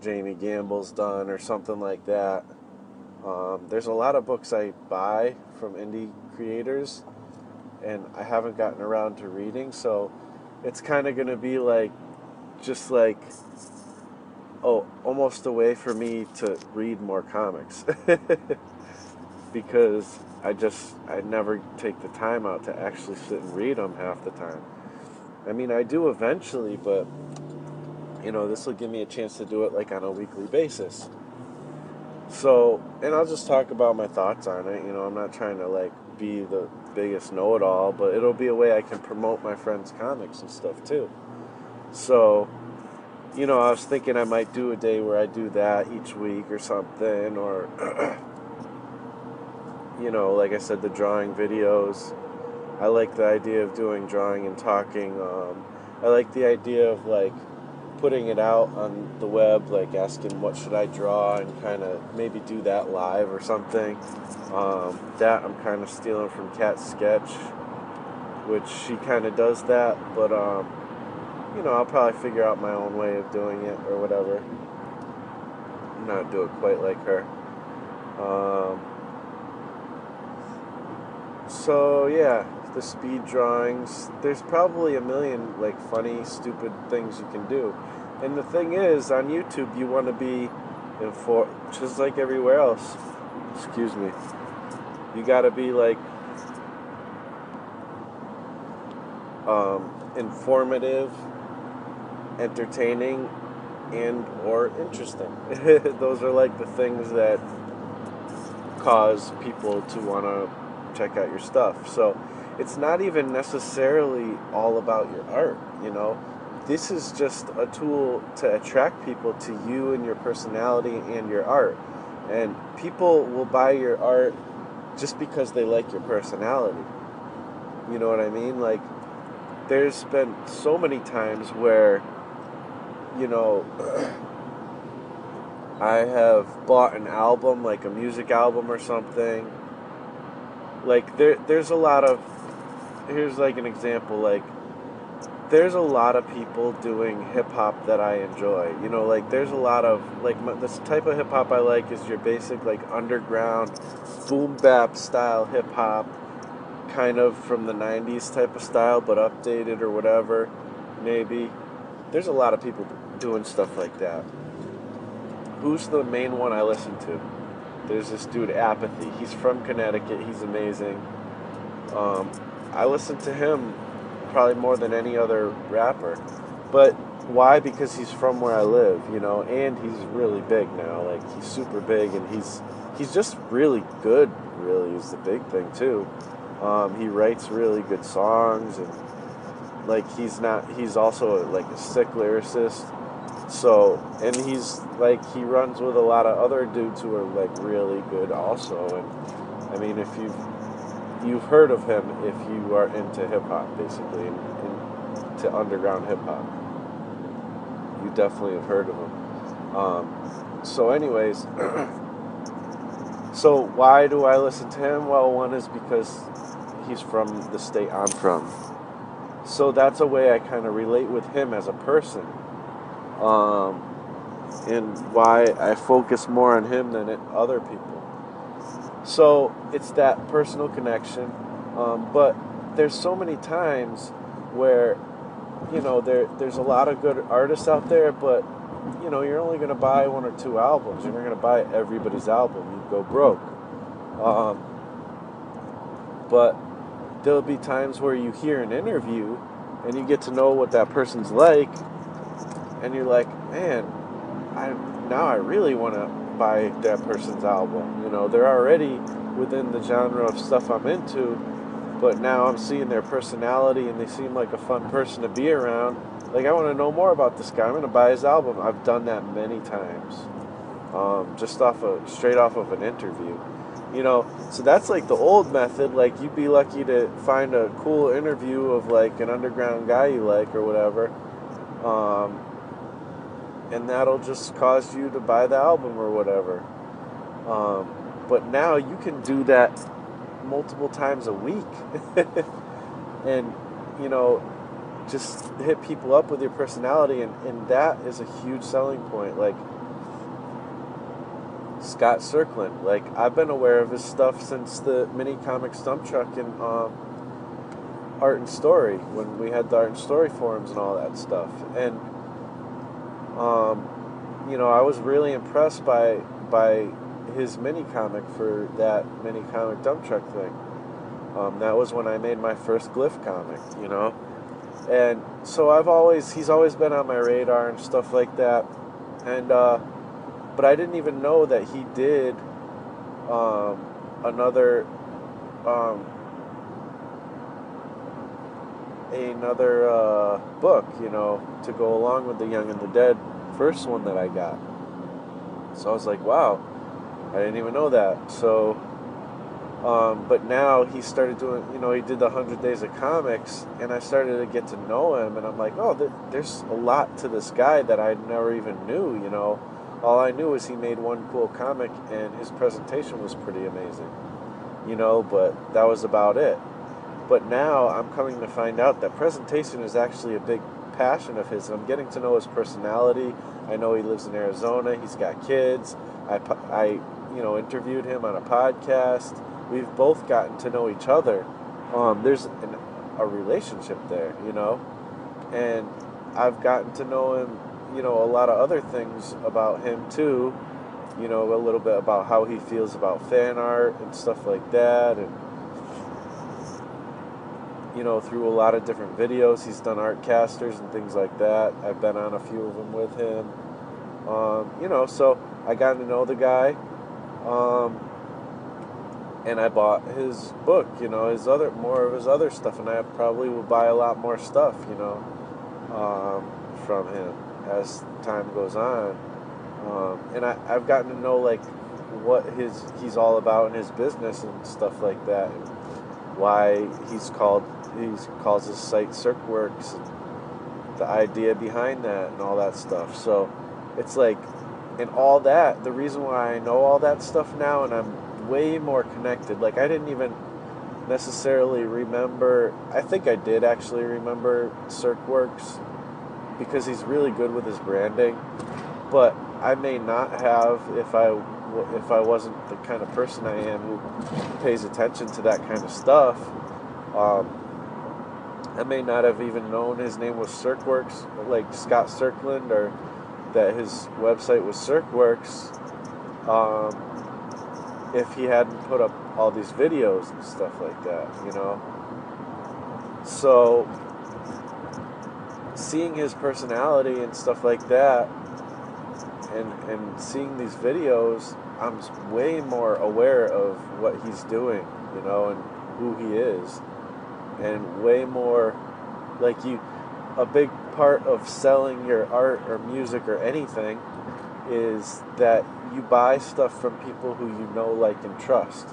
Jamie Gamble's done or something like that. There's a lot of books I buy from indie creators and I haven't gotten around to reading, so it's kind of going to be like just like almost a way for me to read more comics because I never take the time out to actually sit and read them half the time. I mean, I do eventually, but this will give me a chance to do it like on a weekly basis. So, and I'll just talk about my thoughts on it. I'm not trying to like be the biggest know-it-all, but it'll be a way I can promote my friends' comics and stuff too. So, I was thinking I might do a day where I do that each week or something, or, like I said, the drawing videos. I like the idea of doing drawing and talking. I like the idea of like putting it out on the web, like asking what should I draw and kind of maybe do that live or something. That I'm kind of stealing from Kat's Sketch, which she kind of does that, but I'll probably figure out my own way of doing it or whatever. Not do it quite like her. So yeah, the speed drawings. There's probably a million like funny, stupid things you can do. And the thing is, on YouTube, you want to be informed, just like everywhere else. Excuse me. You got to be like informative, entertaining, and or interesting. Those are like the things that cause people to want to check out your stuff. So it's not even necessarily all about your art, This is just a tool to attract people to you and your personality and your art. And people will buy your art just because they like your personality. You know what I mean? Like, there's been so many times where, I have bought an album, like a music album or something. Like, there's a lot of, here's like an example, like, there's a lot of people doing hip-hop that I enjoy. Like, there's a lot of, like, this type of hip-hop I like is your basic, like, underground, boom-bap style hip-hop, kind of from the 90s type of style, but updated or whatever, maybe. There's a lot of people doing stuff like that. Who's the main one I listen to? There's this dude, Apathy. He's from Connecticut. He's amazing. I listen to him probably more than any other rapper. But why? Because he's from where I live, and he's really big now. Like, he's super big, and he's just really good, really, is the big thing, too. He writes really good songs, and, like, he's also, like, a sick lyricist. So, and he's, like, he runs with a lot of other dudes who are, like, really good also. And, I mean, if you've heard of him if you are into hip-hop, basically, into underground hip-hop. You definitely have heard of him. So anyways, so why do I listen to him? Well, one is because he's from the state I'm from. So that's a way I kind of relate with him as a person. And why I focus more on him than other people. So it's that personal connection, but there's so many times where, there's a lot of good artists out there, but, you're only going to buy one or two albums. You're not going to buy everybody's album. You go broke. But there'll be times where you hear an interview and you get to know what that person's like, and you're like, man, I really want to buy that person's album. They're already within the genre of stuff I'm into, but now I'm seeing their personality and they seem like a fun person to be around, Like, I want to know more about this guy. I'm going to buy his album. I've done that many times, just straight off of an interview. You know, so that's like the old method. Like, you'd be lucky to find a cool interview of like an underground guy you like or whatever, and that'll just cause you to buy the album or whatever. But now you can do that multiple times a week, and you know, just hit people up with your personality, and that is a huge selling point. Like Scott Circlin, like, I've been aware of his stuff since the mini comics dump truck and Art and Story, when we had the Art and Story forums and all that stuff. And you know, I was really impressed by his mini comic for that mini comic dump truck thing. That was when I made my first Glyph comic, you know. And so he's always been on my radar and stuff like that. And but I didn't even know that he did another book, you know, to go along with the Young and the Dead first one that I got. So I was like, wow, I didn't even know that. So but now he started doing, you know, he did the 100 Days of Comics, and I started to get to know him, and I'm like, oh, there's a lot to this guy that I never even knew, you know. All I knew was he made one cool comic, and his presentation was pretty amazing, you know, but that was about it. But now I'm coming to find out that presentation is actually a big passion of his. I'm getting to know his personality. I know he lives in Arizona. He's got kids. I you know, interviewed him on a podcast. We've both gotten to know each other. There's a relationship there, you know, and I've gotten to know him, you know, a lot of other things about him too, you know, a little bit about how he feels about fan art and stuff like that, and you know, through a lot of different videos. He's done art casters and things like that. I've been on a few of them with him, you know, so I got to know the guy, and I bought his book, you know, more of his other stuff, and I probably will buy a lot more stuff, you know, from him as time goes on. And I've gotten to know like what he's all about in his business and stuff like that, and why he calls his site Circworks, and the idea behind that and all that stuff. So it's like, and all that, the reason why I know all that stuff now, and I'm way more connected. Like, I didn't even necessarily remember, I think I did actually remember Circworks because he's really good with his branding, but I may not have if I wasn't the kind of person I am who pays attention to that kind of stuff. I may not have even known his name was Circworks, like Scott Circlin, or that his website was Circworks, if he hadn't put up all these videos and stuff like that, you know. So seeing his personality and stuff like that, and seeing these videos, I'm way more aware of what he's doing, you know, and who he is, and way more like a big part of selling your art or music or anything is that you buy stuff from people who you know, like, and trust.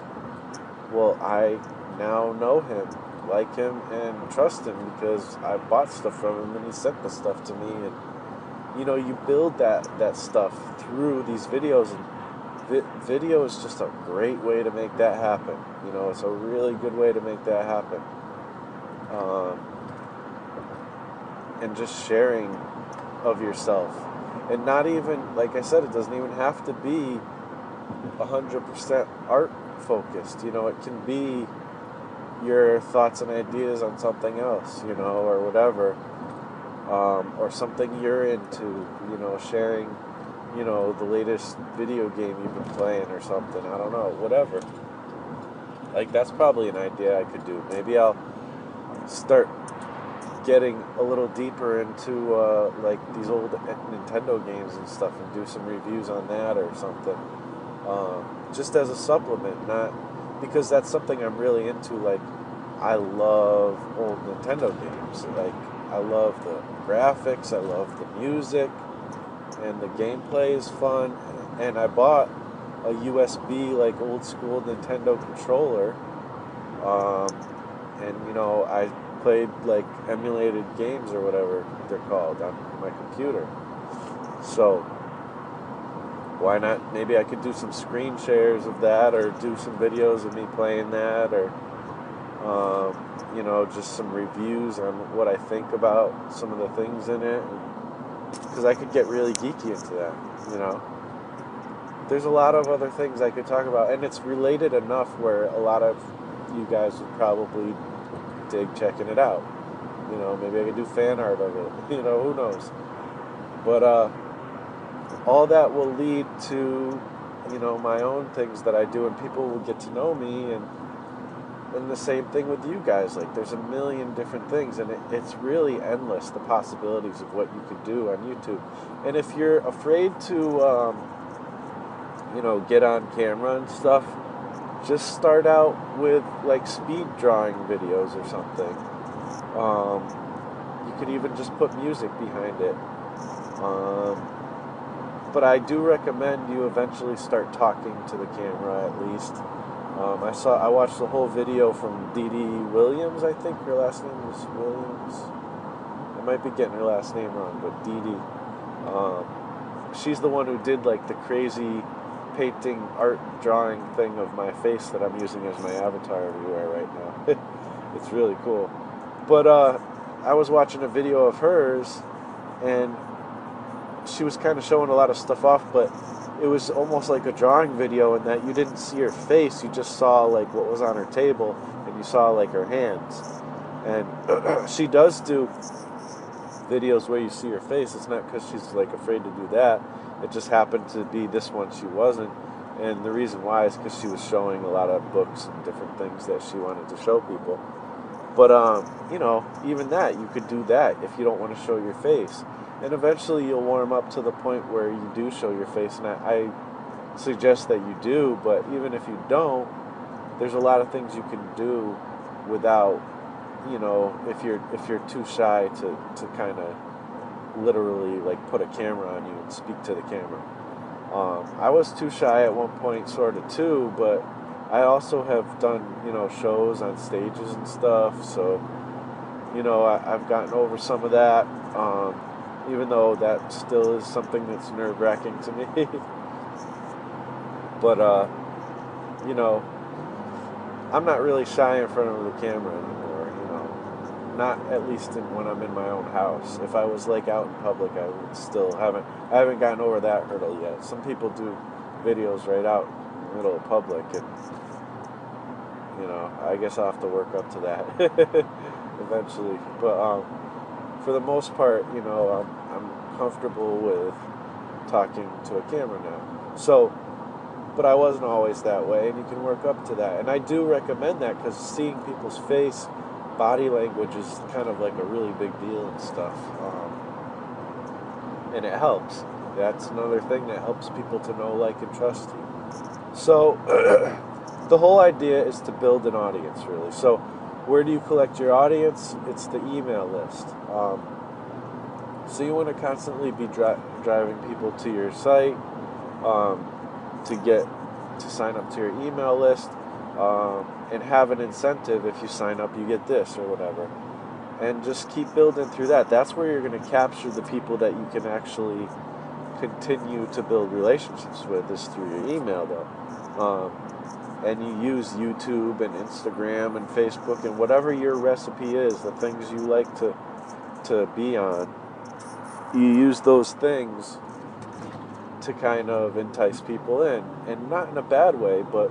Well, I now know him, like him, and trust him because I bought stuff from him and he sent the stuff to me. And you know, you build that stuff through these videos, and video is just a great way to make that happen. You know, it's a really good way to make that happen. And just sharing of yourself. And not even, like I said, it doesn't even have to be 100% art focused. You know, it can be your thoughts and ideas on something else, you know, or whatever. Or something you're into, you know, sharing, you know, the latest video game you've been playing or something. I don't know, whatever. Like, that's probably an idea I could do. Maybe I'll start getting a little deeper into like these old Nintendo games and stuff, and do some reviews on that or something, just as a supplement, not because that's something I'm really into. Like, I love old Nintendo games, like I love the graphics, I love the music, and the gameplay is fun. And I bought a USB, like old school Nintendo controller, and I played like emulated games or whatever they're called on my computer. So why not? Maybe I could do some screen shares of that, or do some videos of me playing that, or just some reviews on what I think about some of the things in it, because I could get really geeky into that. There's a lot of other things I could talk about, and it's related enough where a lot of you guys would probably dig checking it out. Maybe I could do fan art of it. Who knows? But all that will lead to, my own things that I do, and people will get to know me, and the same thing with you guys. Like, there's a million different things, and it's really endless, the possibilities of what you could do on YouTube. And if you're afraid to, get on camera and stuff, just start out with like speed drawing videos or something. You could even just put music behind it. But I do recommend you eventually start talking to the camera at least. I watched the whole video from Dee Dee Williams, I think her last name was Williams. I might be getting her last name wrong, but Dee Dee. She's the one who did like the crazy painting art drawing thing of my face that I'm using as my avatar everywhere right now. It's really cool. But I was watching a video of hers, and she was kind of showing a lot of stuff off, but it was almost like a drawing video in that you didn't see her face, you just saw like what was on her table, and you saw like her hands. And she does do videos where you see her face. It's not because she's like afraid to do that. It just happened to be this one she wasn't, and the reason why is because she was showing a lot of books and different things that she wanted to show people. But even that, you could do that if you don't want to show your face. And eventually you'll warm up to the point where you do show your face, and I suggest that you do. But even if you don't, there's a lot of things you can do without, if you're too shy to kind of literally like put a camera on you and speak to the camera. I was too shy at one point, sort of too, but I also have done shows on stages and stuff, so I've gotten over some of that. Even though that still is something that's nerve-wracking to me. But, I'm not really shy in front of the camera anymore, Not at least when I'm in my own house. If I was, like, out in public, I would still I haven't gotten over that hurdle yet. Some people do videos right out in the middle of public, and, I guess I'll have to work up to that eventually. But, for the most part, I'm comfortable with talking to a camera now. So, but I wasn't always that way, and you can work up to that. And I do recommend that, because seeing people's face, body language is kind of like a really big deal and stuff. And it helps. That's another thing that helps people to know, like, and trust you. So, the whole idea is to build an audience, really. So, where do you collect your audience? It's the email list. So you want to constantly be driving people to your site to sign up to your email list, and have an incentive. If you sign up, you get this or whatever. And just keep building through that. That's where you're going to capture the people that you can actually continue to build relationships with, is through your email, though. And you use YouTube and Instagram and Facebook and whatever your recipe is, the things you like to be on, you use those things to kind of entice people in. And not in a bad way, but,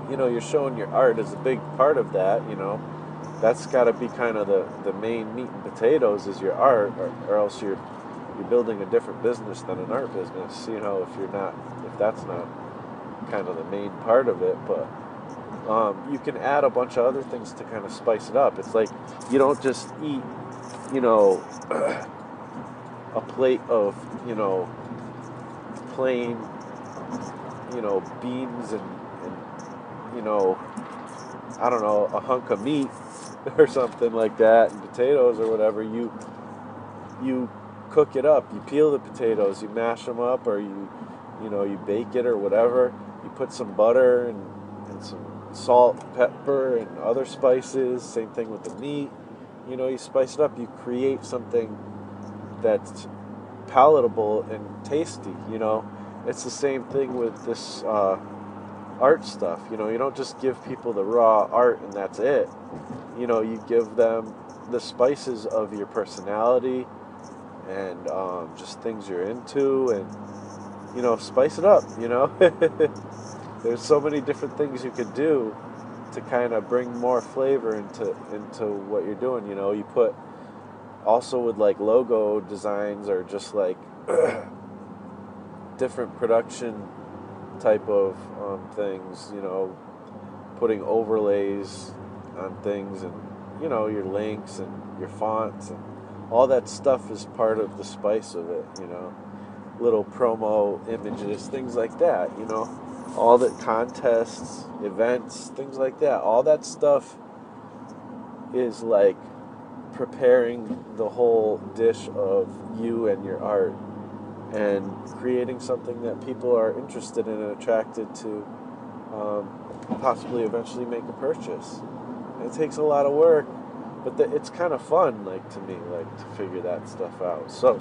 you're showing your art is a big part of that, That's got to be kind of the main meat and potatoes is your art, or else you're building a different business than an art business, if that's not kind of the main part of it. But you can add a bunch of other things to kind of spice it up. It's like you don't just eat, a plate of, plain, beans and I don't know, a hunk of meat or something like that, and potatoes or whatever, you cook it up. You peel the potatoes, you mash them up, or you bake it or whatever. You put some butter and some salt, pepper, and other spices. Same thing with the meat. You spice it up. You create something that's palatable and tasty. It's the same thing with this art stuff. You don't just give people the raw art and that's it. You give them the spices of your personality and just things you're into, and spice it up. There's so many different things you could do to kind of bring more flavor into what you're doing. You put also with like logo designs or just like different production type of things, putting overlays on things, and your links and your fonts and all that stuff is part of the spice of it. Little promo images, things like that. All the contests, events, things like that. All that stuff is like preparing the whole dish of you and your art, and creating something that people are interested in and attracted to, possibly eventually make a purchase. And it takes a lot of work, but it's kind of fun, like, to me, like, to figure that stuff out. So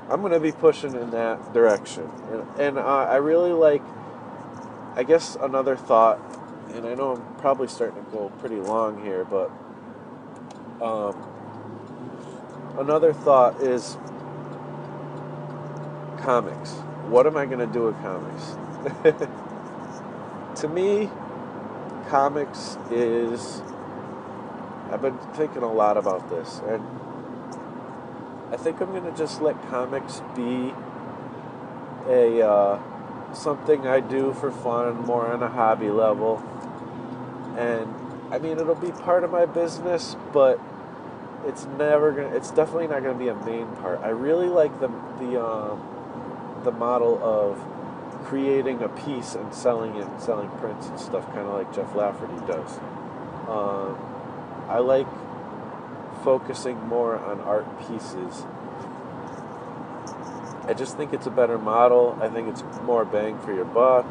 I'm going to be pushing in that direction. And I really like, I guess another thought, and I know I'm probably starting to go pretty long here, but another thought is comics. What am I going to do with comics? To me, comics is, I've been thinking a lot about this, and I think I'm going to just let comics be a something I do for fun, more on a hobby level. And I mean, it'll be part of my business, but it's definitely not going to be a main part. I really like the model of creating a piece and selling it, and selling prints and stuff, kind of like Jeff Lafferty does. I like focusing more on art pieces. I just think it's a better model. I think it's more bang for your buck.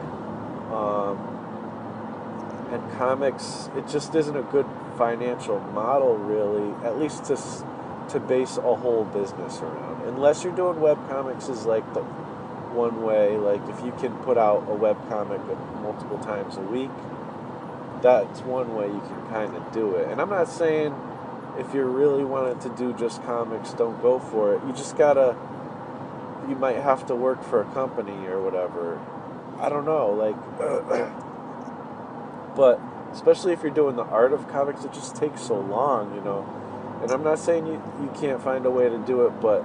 And comics, it just isn't a good financial model, really, at least to base a whole business around. Unless you're doing web comics is like the one way. Like, if you can put out a web comic multiple times a week, that's one way you can kind of do it. And I'm not saying if you're really wanting to do just comics, don't go for it. You might have to work for a company or whatever. I don't know, like, but especially if you're doing the art of comics, it just takes so long, And I'm not saying you can't find a way to do it, but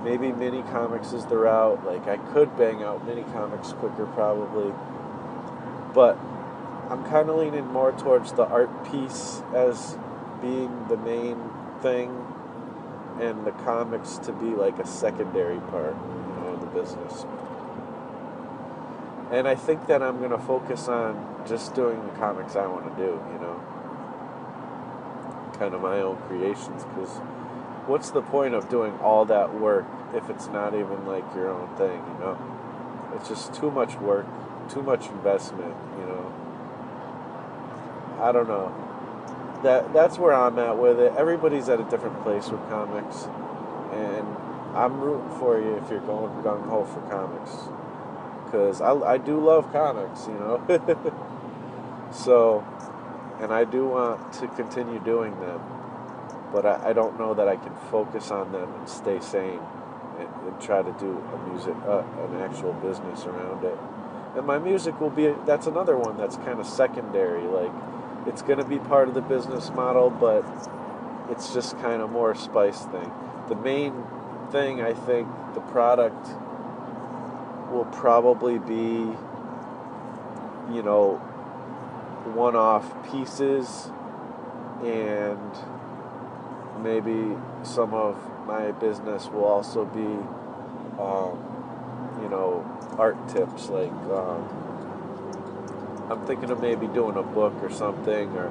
maybe mini comics is the route. Like, I could bang out mini comics quicker probably, but I'm kind of leaning more towards the art piece as being the main thing, and the comics to be like a secondary part, of the business. And I think that I'm going to focus on just doing the comics I want to do, kind of my own creations, because what's the point of doing all that work if it's not even like your own thing, It's just too much work, too much investment, I don't know. That's where I'm at with it. Everybody's at a different place with comics, and I'm rooting for you if you're going gung-ho for comics, because I do love comics, So, and I do want to continue doing them, but I don't know that I can focus on them and stay sane and try to do an actual business around it. And my music that's another one that's kind of secondary. Like, it's going to be part of the business model, but it's just kind of more a spice thing. The main thing, I think, the product will probably be, one-off pieces, and maybe some of my business will also be, art tips. Like, I'm thinking of maybe doing a book or something, or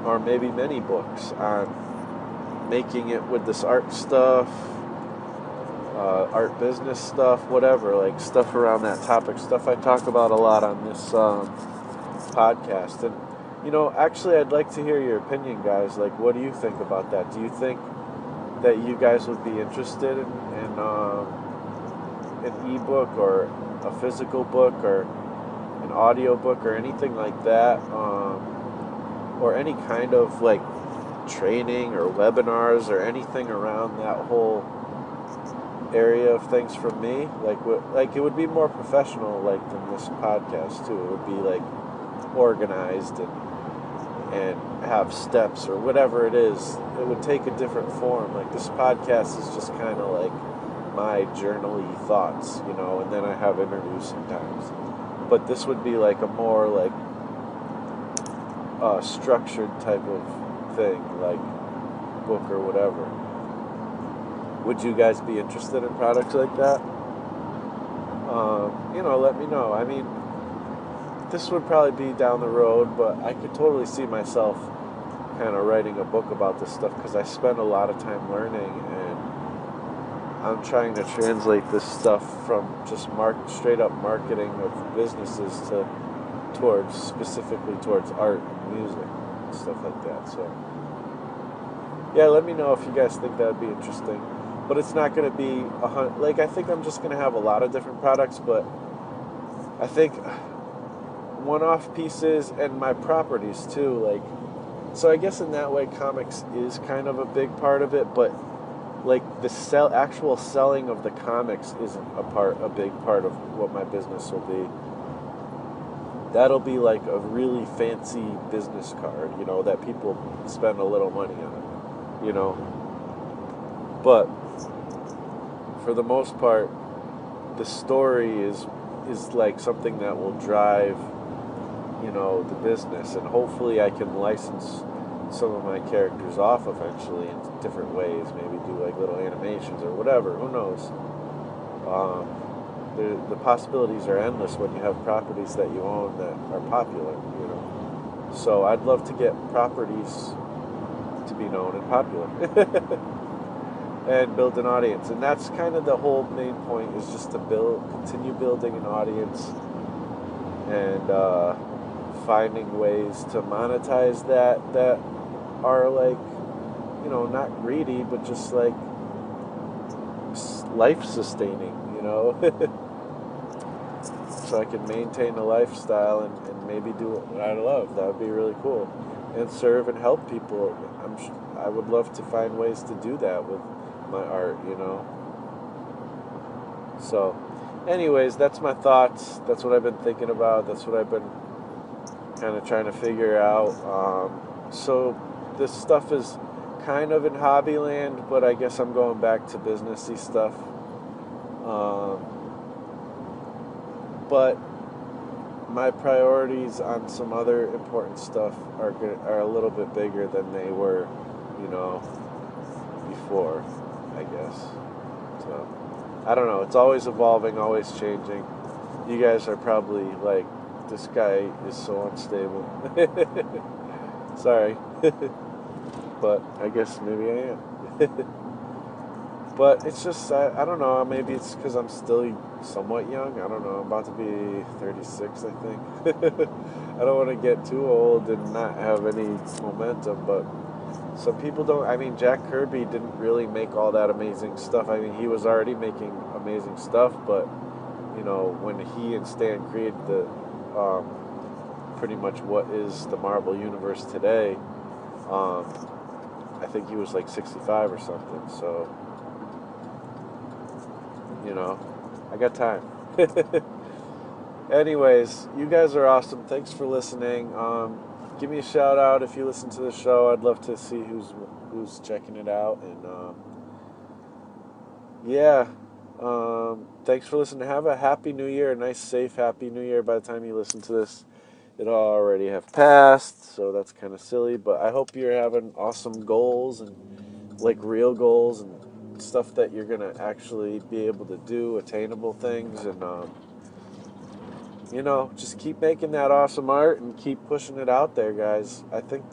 or maybe many books on making it with this art stuff, art business stuff, whatever, like stuff around that topic, stuff I talk about a lot on this podcast. And, actually, I'd like to hear your opinion, guys. Like, what do you think about that? Do you think that you guys would be interested in an ebook or a physical book or an audio book or anything like that, or any kind of like training or webinars or anything around that whole area of things from me? Like it would be more professional, like, than this podcast too. It would be like organized and have steps or whatever it is. It would take a different form. Like, this podcast is just kind of like my journal-y thoughts, and then I have interviews sometimes. But this would be like a more like structured type of thing, like book or whatever. Would you guys be interested in products like that? Let me know. I mean, this would probably be down the road, but I could totally see myself kind of writing a book about this stuff, because I spend a lot of time learning, and I'm trying to translate this stuff from just straight up marketing of businesses specifically towards art and music and stuff like that. So yeah, let me know if you guys think that would be interesting. But it's not going to be I think I'm just going to have a lot of different products, but I think one-off pieces and my properties too. Like, so I guess in that way, comics is kind of a big part of it, but like the actual selling of the comics isn't a big part of what my business will be. That'll be like a really fancy business card, that people spend a little money on, But for the most part, the story is like something that will drive, the business, and hopefully I can license some of my characters off eventually in different ways, maybe do like little animations or whatever, who knows. The possibilities are endless when you have properties that you own that are popular, So I'd love to get properties to be known and popular and build an audience. And that's kind of the whole main point, is just to continue building an audience and finding ways to monetize that are like, not greedy, but just like life-sustaining, so I can maintain a lifestyle and maybe do what I love. That would be really cool. And serve and help people. I would love to find ways to do that with my art, So, anyways, that's my thoughts. That's what I've been thinking about. That's what I've been kind of trying to figure out. So this stuff is kind of in hobby land, but I guess I'm going back to businessy stuff. But my priorities on some other important stuff are a little bit bigger than they were, before, I guess. So, I don't know. It's always evolving, always changing. You guys are probably like, this guy is so unstable. Sorry. But I guess maybe I am. But it's just, I don't know, maybe it's because I'm still somewhat young. I don't know, I'm about to be 36, I think. I don't want to get too old and not have any momentum, but some people don't. I mean, Jack Kirby didn't really make all that amazing stuff. I mean, he was already making amazing stuff, but, when he and Stan created pretty much what is the Marvel Universe today, I think he was like 65 or something, so... I got time. Anyways, you guys are awesome. Thanks for listening. Give me a shout out if you listen to the show. I'd love to see who's checking it out. And thanks for listening. Have a happy new year. A nice, safe, happy new year. By the time you listen to this, it'll already have passed, so that's kind of silly. But I hope you're having awesome goals, and like real goals, and stuff that you're going to actually be able to do, attainable things, and just keep making that awesome art and keep pushing it out there, guys. I think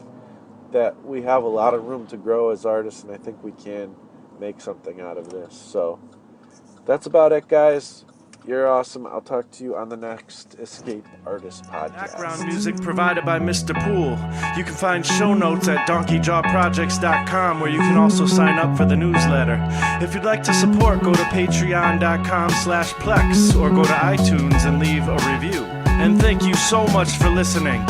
that we have a lot of room to grow as artists, and I think we can make something out of this. So that's about it, guys. You're awesome. I'll talk to you on the next Escape Artist podcast. Background music provided by Mr. Poole. You can find show notes at donkeyjawprojects.com, where you can also sign up for the newsletter. If you'd like to support, go to patreon.com/Plex or go to iTunes and leave a review. And thank you so much for listening.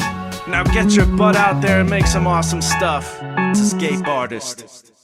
Now get your butt out there and make some awesome stuff. It's Escape Artist.